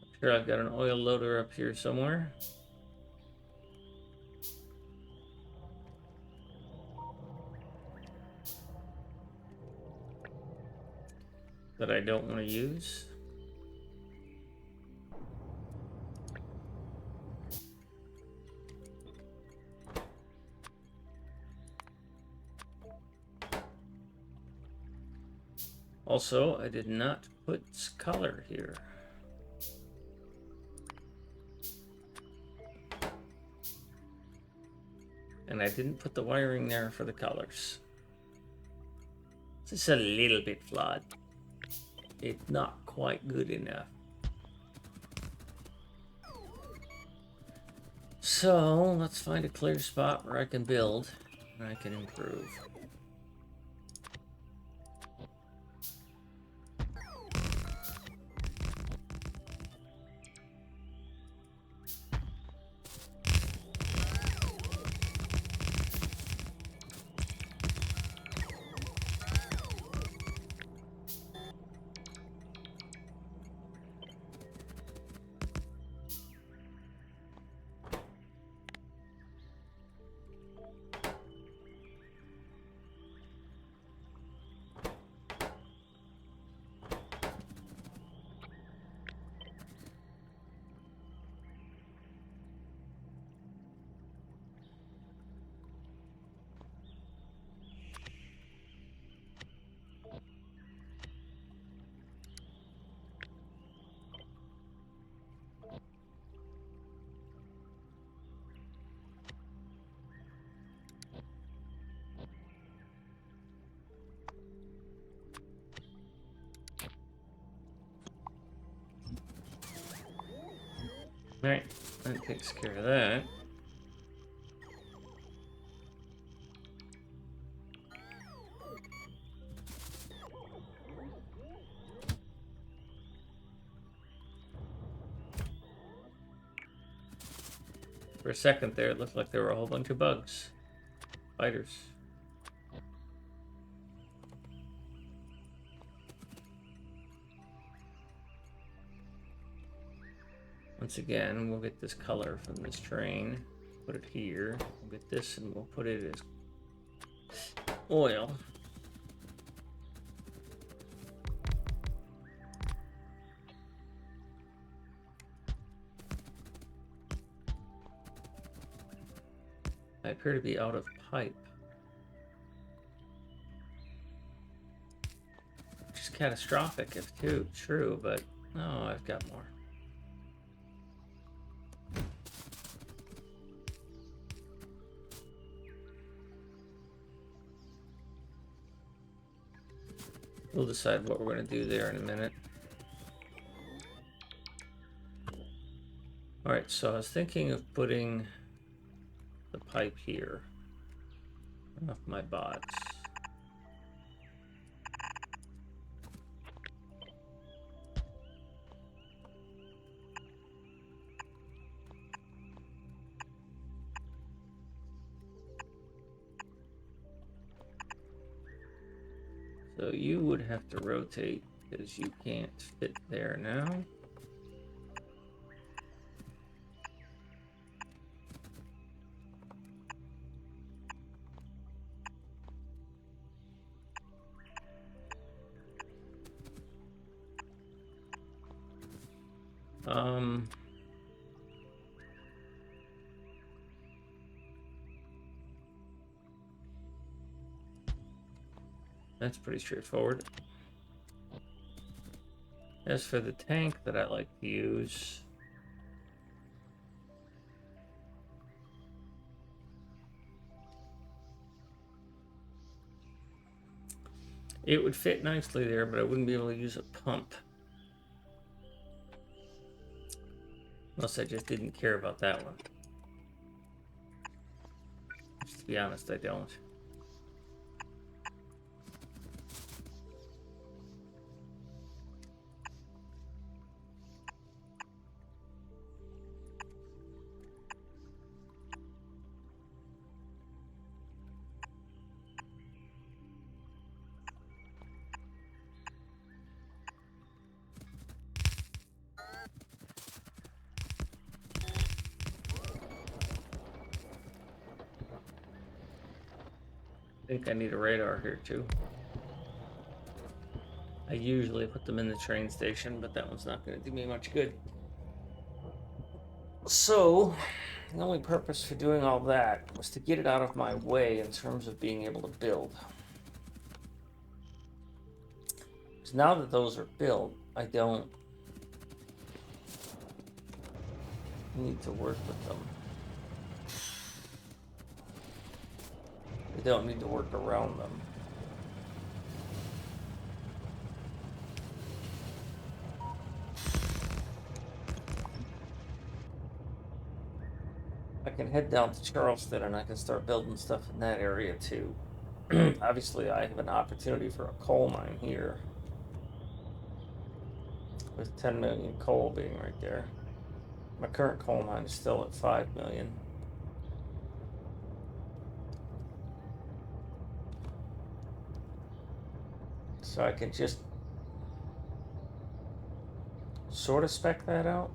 I'm sure I've got an oil loader up here somewhere. That I don't want to use. Also, I did not put color here. And I didn't put the wiring there for the colors. It's just a little bit flawed. It's not quite good enough. So let's find a clear spot where I can build and I can improve. Right, that takes care of that. For a second there, it looked like there were a whole bunch of bugs. Spiders. Once again, we'll get this color from this train. Put it here. We'll get this and we'll put it as oil. I appear to be out of pipe. Which is catastrophic if true, but no, I've got more. We'll decide what we're going to do there in a minute. Alright, so I was thinking of putting the pipe here. Off my bots. So you would have to rotate because you can't fit there now. That's pretty straightforward. As for the tank that I like to use, it would fit nicely there, but I wouldn't be able to use a pump. Unless I just didn't care about that one. Just to be honest, I don't. I think I need a radar here too. I usually put them in the train station, but that one's not going to do me much good. So, the only purpose for doing all that was to get it out of my way in terms of being able to build. Because now that those are built, I don't need to work with them. I don't need to work around them. I can head down to Charleston and I can start building stuff in that area too. Obviously, I have an opportunity for a coal mine here. With 10 million coal being right there. My current coal mine is still at 5 million. So I can just sort of spec that out.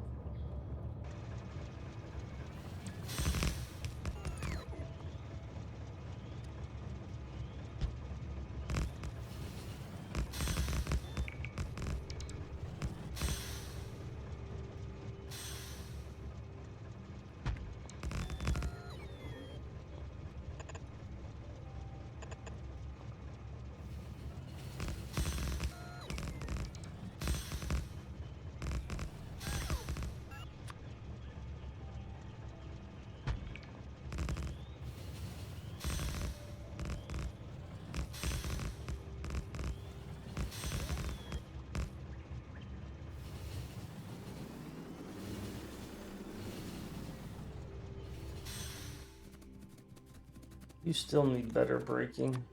You still need better braking.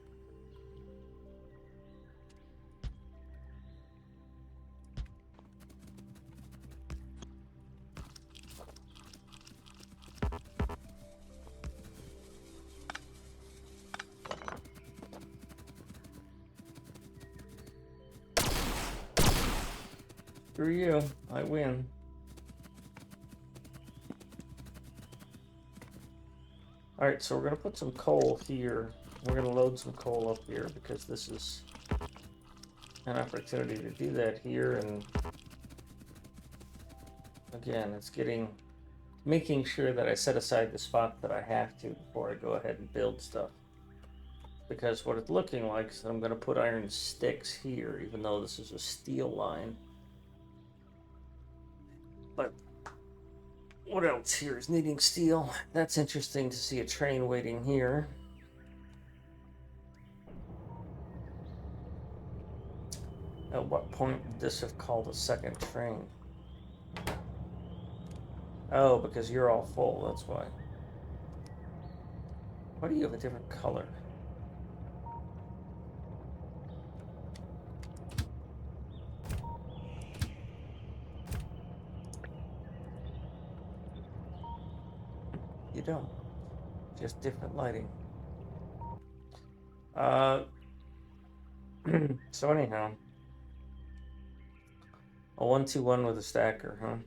Screw you, I win. Alright, so we're going to put some coal here. We're going to load some coal up here because this is an opportunity to do that here. And again, it's making sure that I set aside the spot that I have to before I go ahead and build stuff. Because what it's looking like is that I'm going to put iron sticks here, even though this is a steel line. But what else here is needing steel? That's interesting to see a train waiting here. At what point would this have called a second train? Oh, because you're all full, that's why. Why do you have a different color? You don't. Just different lighting. So anyhow. A 1-2-1 with a stacker, huh?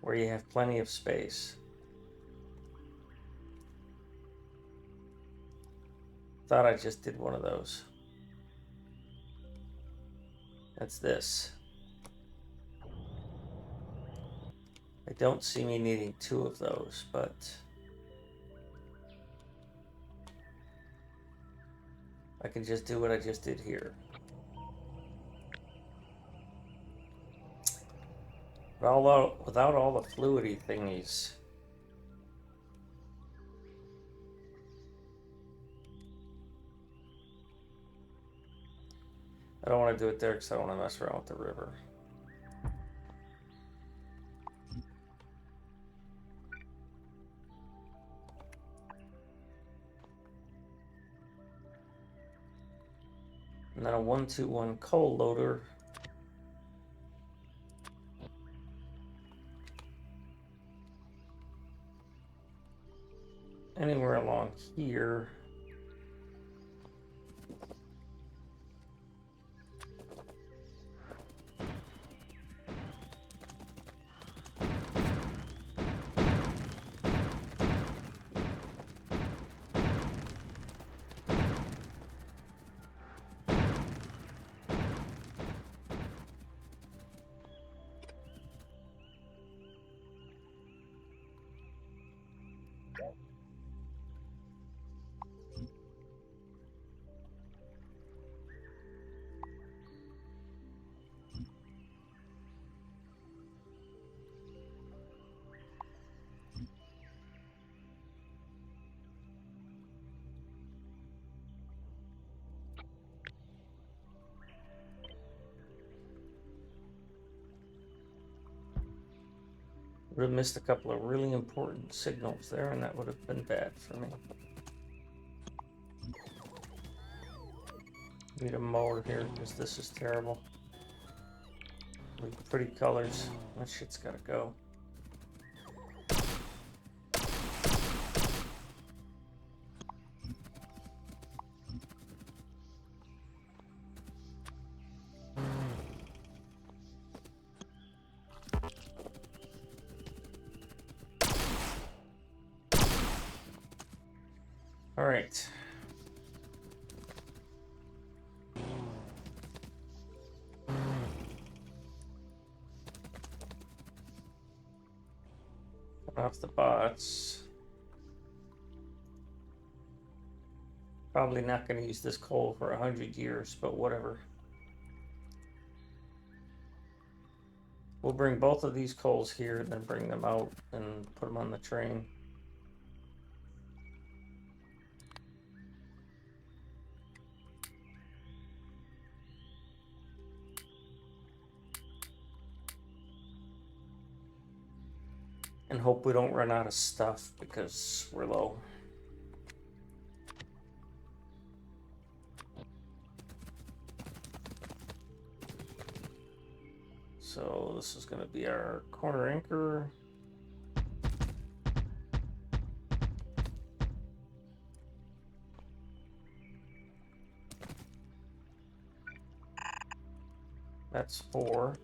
Where you have plenty of space. Thought I just did one of those. That's this. I don't see me needing 2 of those, but I can just do what I just did here. But without all the fluidy thingies. I don't want to do it there because I don't want to mess around with the river. And then a 1-2-1 coal loader. Anywhere along here. Would have missed a couple of really important signals there, and that would have been bad for me. Need a mower here because this is terrible. With pretty colors, that shit's gotta go. All right. Off the bots. Probably not going to use this coal for 100 years, but whatever. We'll bring both of these coals here, then bring them out and put them on the train. And hope we don't run out of stuff because we're low. So this is going to be our corner anchor. That's 4.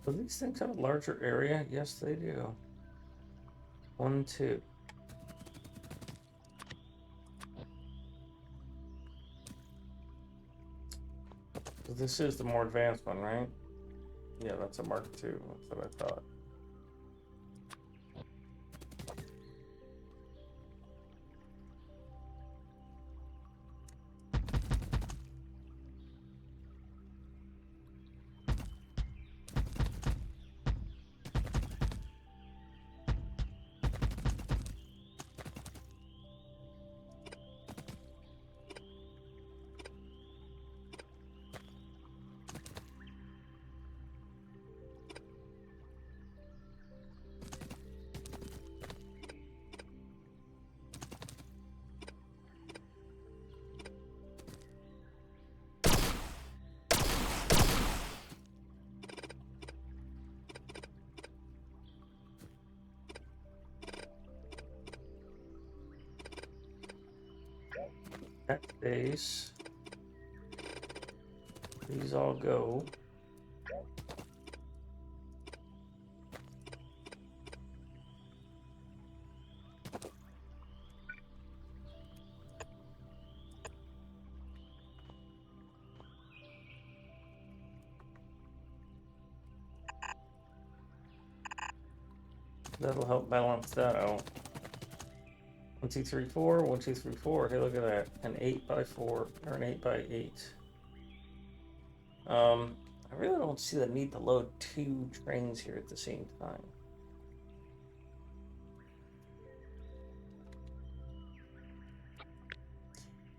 Do these things have a larger area? Yes, they do. 1, 2. So this is the more advanced one, right? Yeah, that's a Mark II. That's what I thought. That base. These all go. That'll help balance that out. 1, 2, 3, 4. 1, 2, 3, 4. Hey, look at that. An 8x4 or an 8x8. I really don't see the need to load 2 trains here at the same time.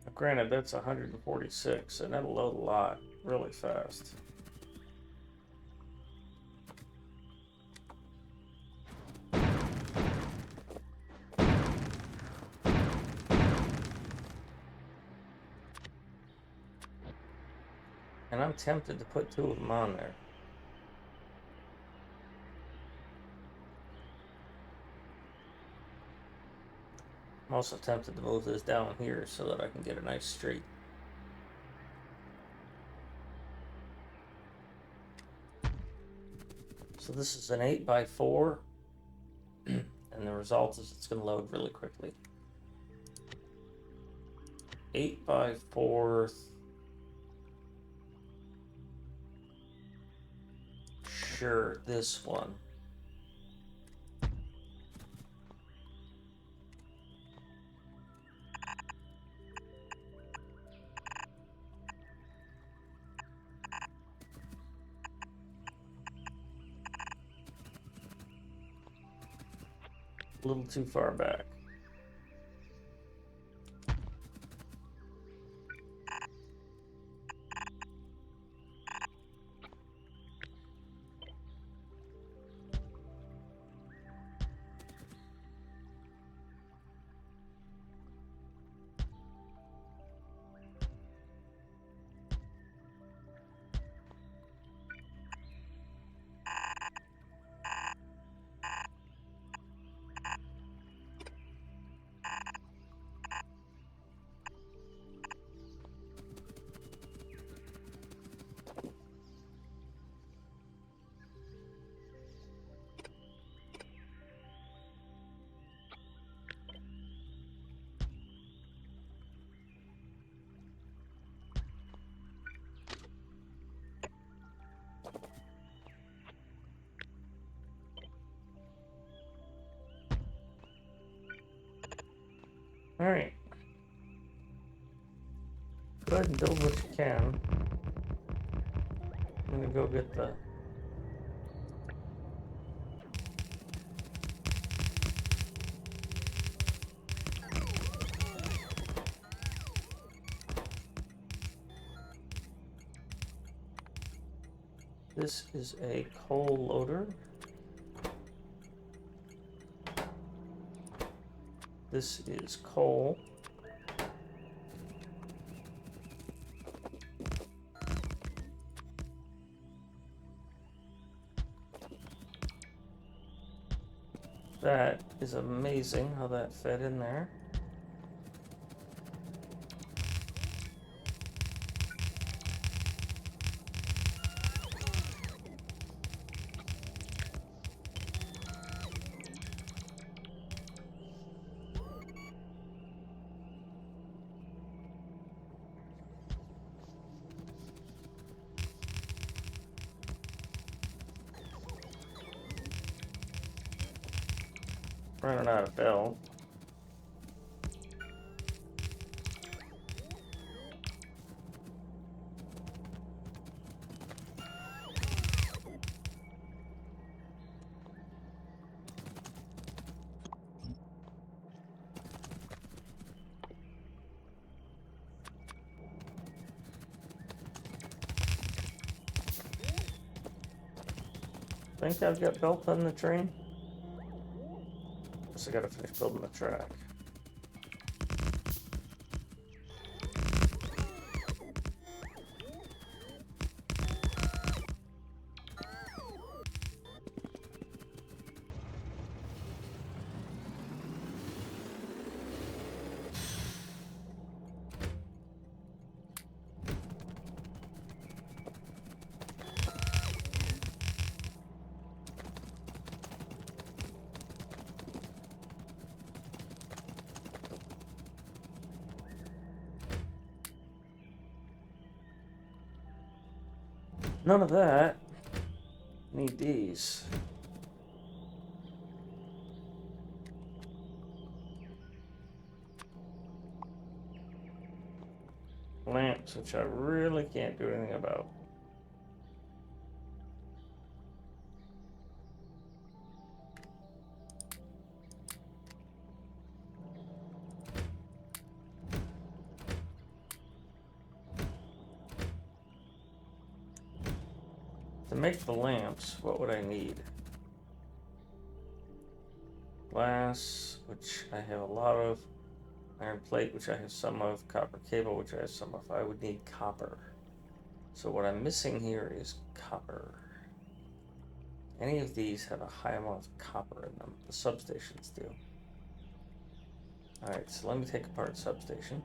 Now, granted, that's 146, and that'll load a lot really fast. And I'm tempted to put 2 of them on there. I'm also tempted to move this down here so that I can get a nice straight. So this is an 8x4, and the result is it's going to load really quickly. 8x4. Sure, this one. A little too far back. Alright. Go ahead and build what you can. I'm gonna go get the... This is a coal loader. This is coal. That is amazing how that fit in there. Running out of bell. Think I've got belt on the train? Guess I gotta finish building the track. None of that. Need these. Lamps, which I really can't do anything about. To make the lamps, what would I need? Glass, which I have a lot of. Iron plate, which I have some of. Copper cable, which I have some of. I would need copper. So what I'm missing here is copper. Any of these have a high amount of copper in them. The substations do. Alright, so let me take apart substation.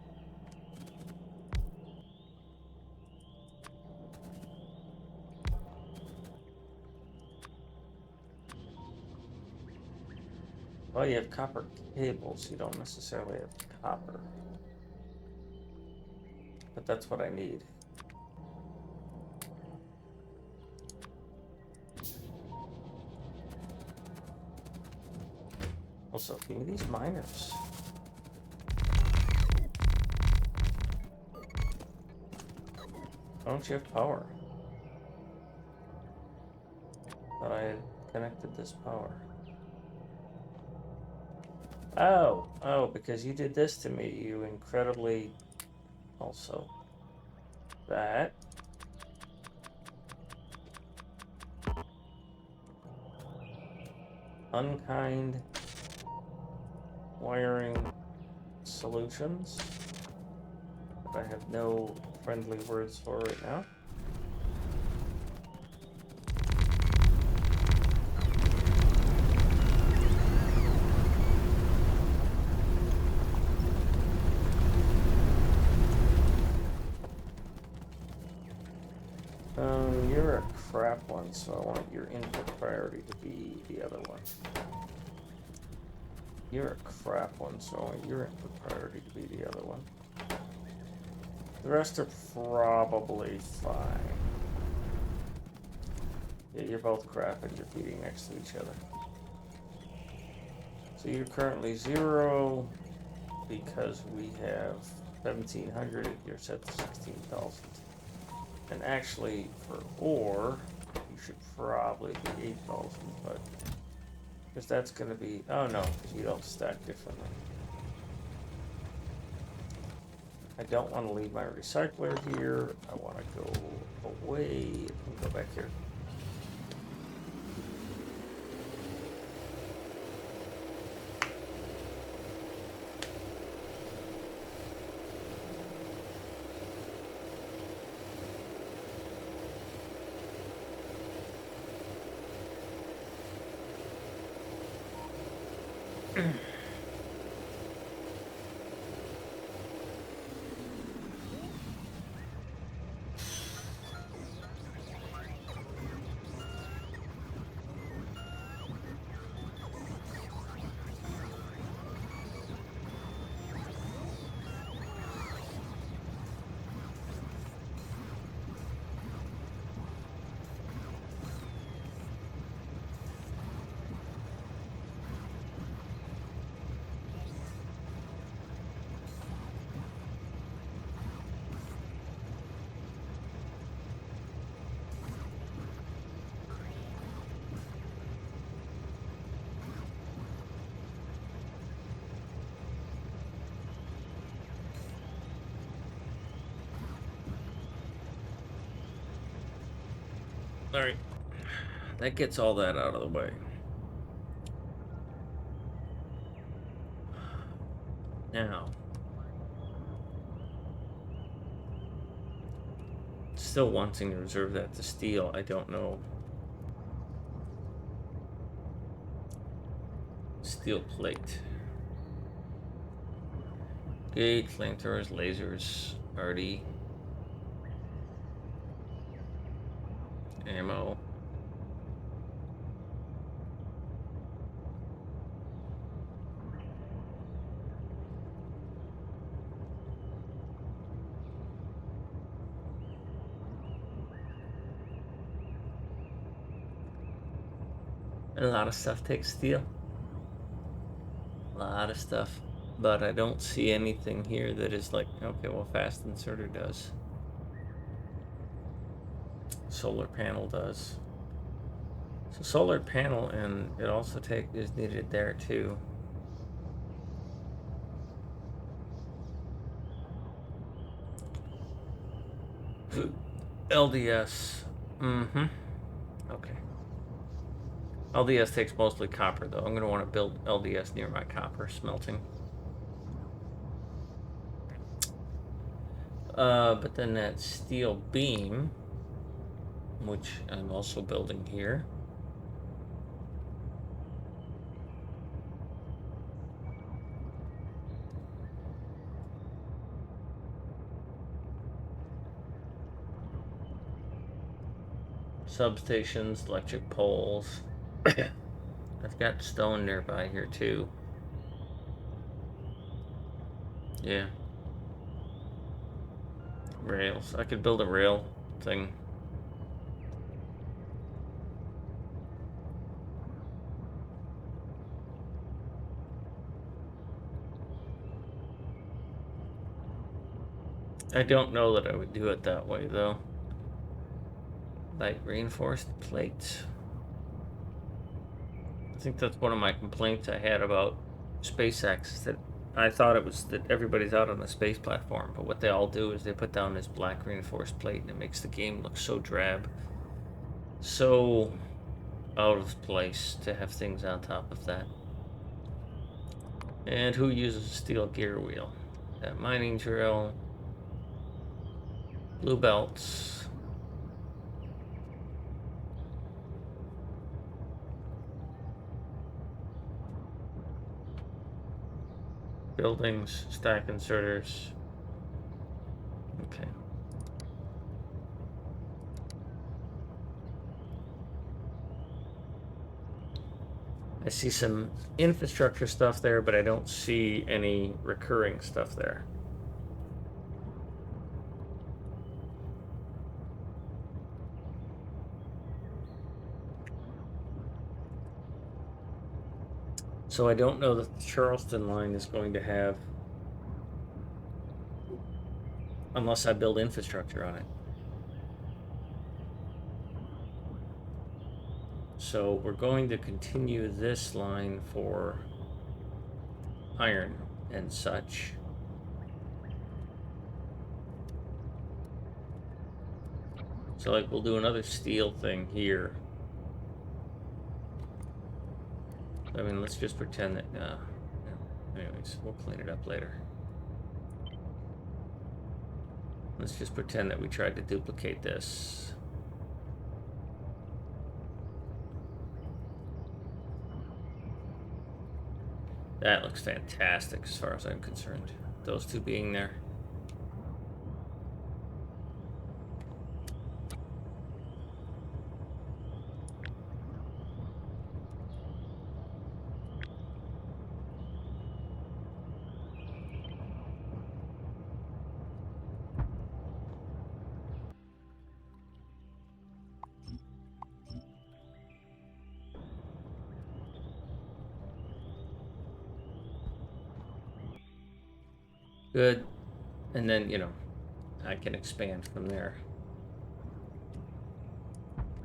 Well, you have copper cables, you don't necessarily have copper. But that's what I need. Also, give me these miners. Why don't you have power? Thought I had connected this power. Oh, because you did this to me, you incredibly... Also, that. Unkind wiring solutions that I have no friendly words for right now. You're a crap one, so I want your input priority to be the other one. You're a crap one, so I want your input priority to be the other one. The rest are probably fine. Yeah, you're both crap and you're feeding next to each other. So you're currently 0, because we have 1,700 and you're set to 16,000. And actually, for ore, you should probably be 8,000, but because that's going to be, oh no, because you don't stack differently. I don't want to leave my recycler here. I want to go away and go back here. All right, that gets all that out of the way. Now, still wanting to reserve that to steel. I don't know. Steel plate. Gate, flamethrowers, lasers, arty, ammo. And a lot of stuff takes steel. A lot of stuff. But I don't see anything here that is like, okay, well, fast inserter does. Solar panel does. So solar panel, and it also is needed there too. LDS. Mm-hmm. Okay. LDS takes mostly copper, though. I'm going to want to build LDS near my copper smelting. But then that steel beam, which I'm also building here. Substations, electric poles. I've got stone nearby here too. Yeah. Rails. I could build a rail thing. I don't know that I would do it that way though. Light reinforced plates. I think that's one of my complaints I had about SpaceX, is that I thought it was that everybody's out on a space platform, but what they all do is they put down this black reinforced plate and it makes the game look so drab. So out of place to have things on top of that. And who uses a steel gear wheel? That mining drill. Blue belts. Buildings, stack inserters. Okay. I see some infrastructure stuff there, but I don't see any recurring stuff there. So I don't know that the Charleston line is going to have unless I build infrastructure on it. So we're going to continue this line for iron and such. So like we'll do another steel thing here. I mean, let's just pretend that, anyways, we'll clean it up later. Let's just pretend that we tried to duplicate this. That looks fantastic as far as I'm concerned. Those two being there. Good. And then, you know, I can expand from there.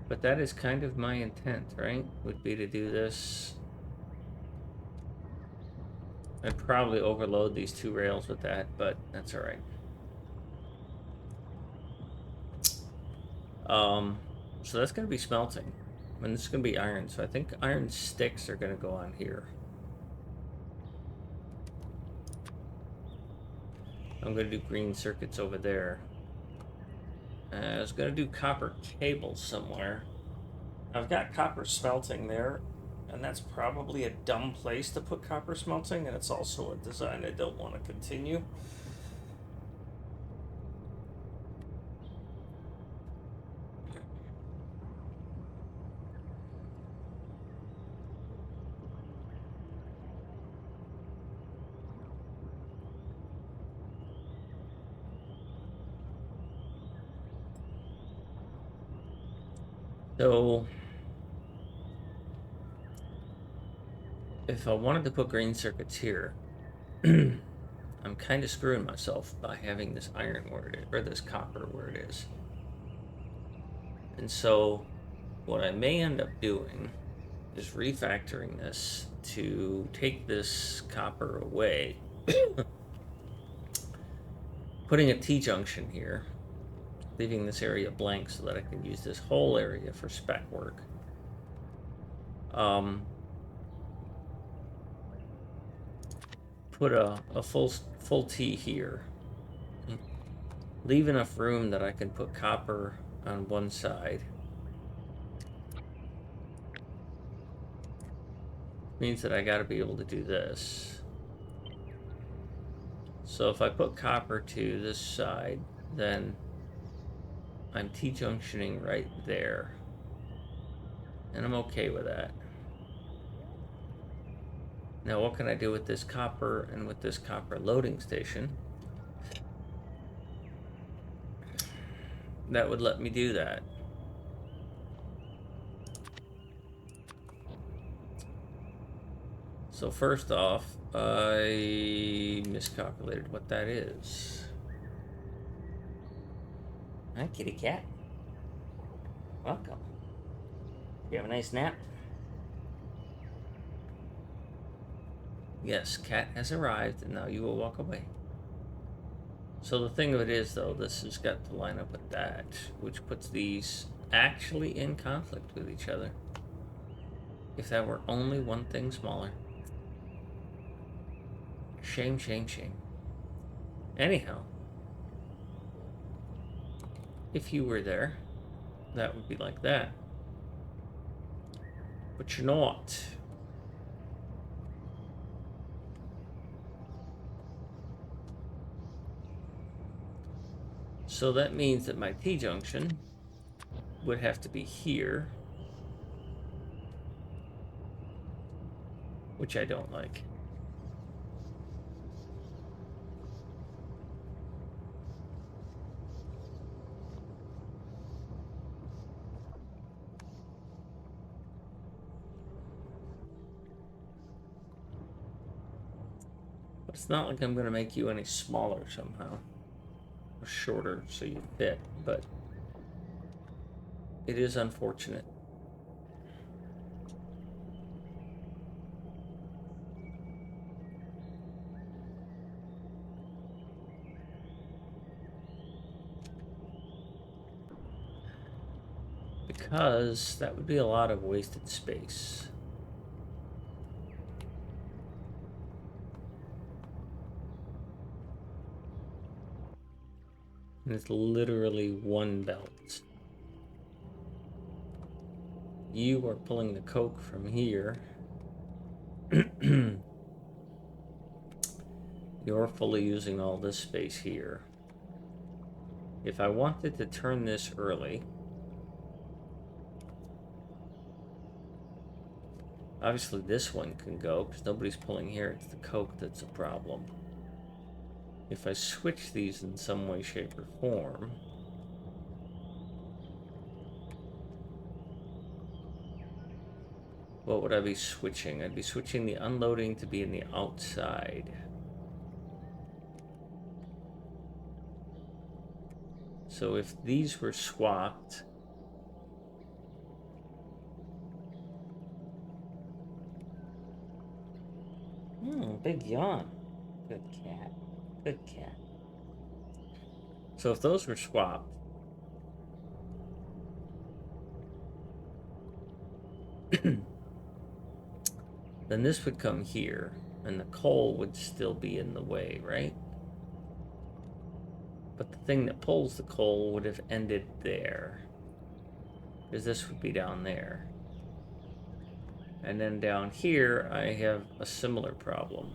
But that is kind of my intent, right? Would be to do this. I'd probably overload these two rails with that, but that's all right. So that's going to be smelting. And this is going to be iron. So I think iron sticks are going to go on here. I'm going to do green circuits over there. I was going to do copper cables somewhere. I've got copper smelting there, and that's probably a dumb place to put copper smelting, and it's also a design I don't want to continue. So if I wanted to put green circuits here, I'm kind of screwing myself by having this iron where it is, or this copper where it is. And so what I may end up doing is refactoring this to take this copper away, putting a T-junction here, leaving this area blank so that I can use this whole area for spec work. Put a full T here. Leave enough room that I can put copper on one side. Means that I got to be able to do this. So if I put copper to this side, then I'm T-junctioning right there. And I'm okay with that. Now what can I do with this copper and with this copper loading station? That would let me do that. So first off, I miscalculated what that is. Hi, kitty cat. Welcome. You have a nice nap? Yes, cat has arrived, and now you will walk away. So the thing of it is, though, this has got to line up with that, which puts these actually in conflict with each other. If that were only one thing smaller. Shame, shame, shame. Anyhow, if you were there, that would be like that. But you're not. So that means that my T-junction would have to be here, which I don't like. But it's not like I'm going to make you any smaller somehow. shorter so you fit, but it is unfortunate. Because that would be a lot of wasted space. And it's literally one belt. You are pulling the coke from here. You're fully using all this space here. If I wanted to turn this early, obviously this one can go because nobody's pulling here. It's the coke that's a problem. If I switch these in some way, shape, or form, what would I be switching? I'd be switching the unloading to be in the outside. So if these were swapped, big yawn. Good cat. Good cat. So if those were swapped, then this would come here, and the coal would still be in the way, right? But the thing that pulls the coal would have ended there, because this would be down there. And then down here, I have a similar problem.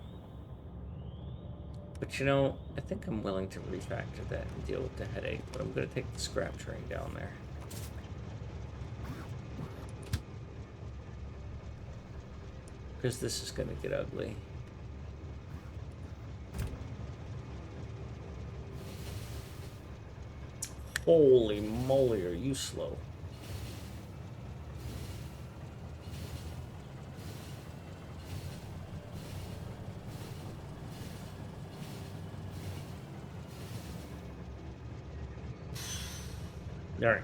But you know, I think I'm willing to refactor that and deal with the headache, but I'm going to take the scrap train down there. Because this is going to get ugly. Holy moly, are you slow? All right.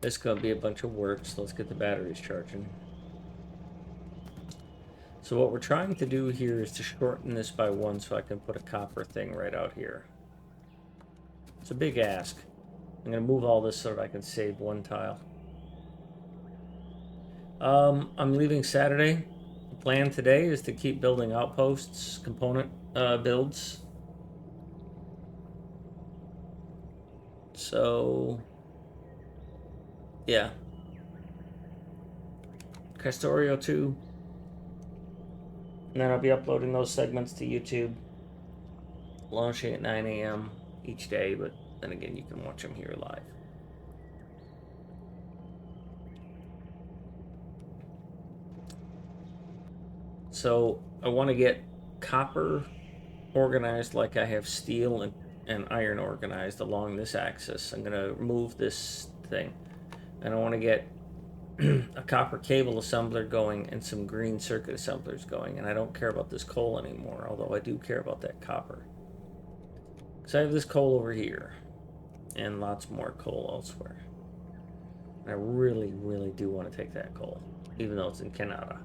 This is going to be a bunch of work, so let's get the batteries charging. So what we're trying to do here is to shorten this by 1 so I can put a copper thing right out here. It's a big ask. I'm going to move all this so that I can save 1 tile. I'm leaving Saturday. The plan today is to keep building outposts, component builds. So, yeah. Krastorio2. And then I'll be uploading those segments to YouTube. Launching at 9 a.m. each day, but then again, you can watch them here live. So I want to get copper organized like I have steel and iron organized along this axis. I'm going to remove this thing. And I want to get a copper cable assembler going and some green circuit assemblers going. And I don't care about this coal anymore, although I do care about that copper. Because I have this coal over here and lots more coal elsewhere. And I really, really do want to take that coal, even though it's in Canada.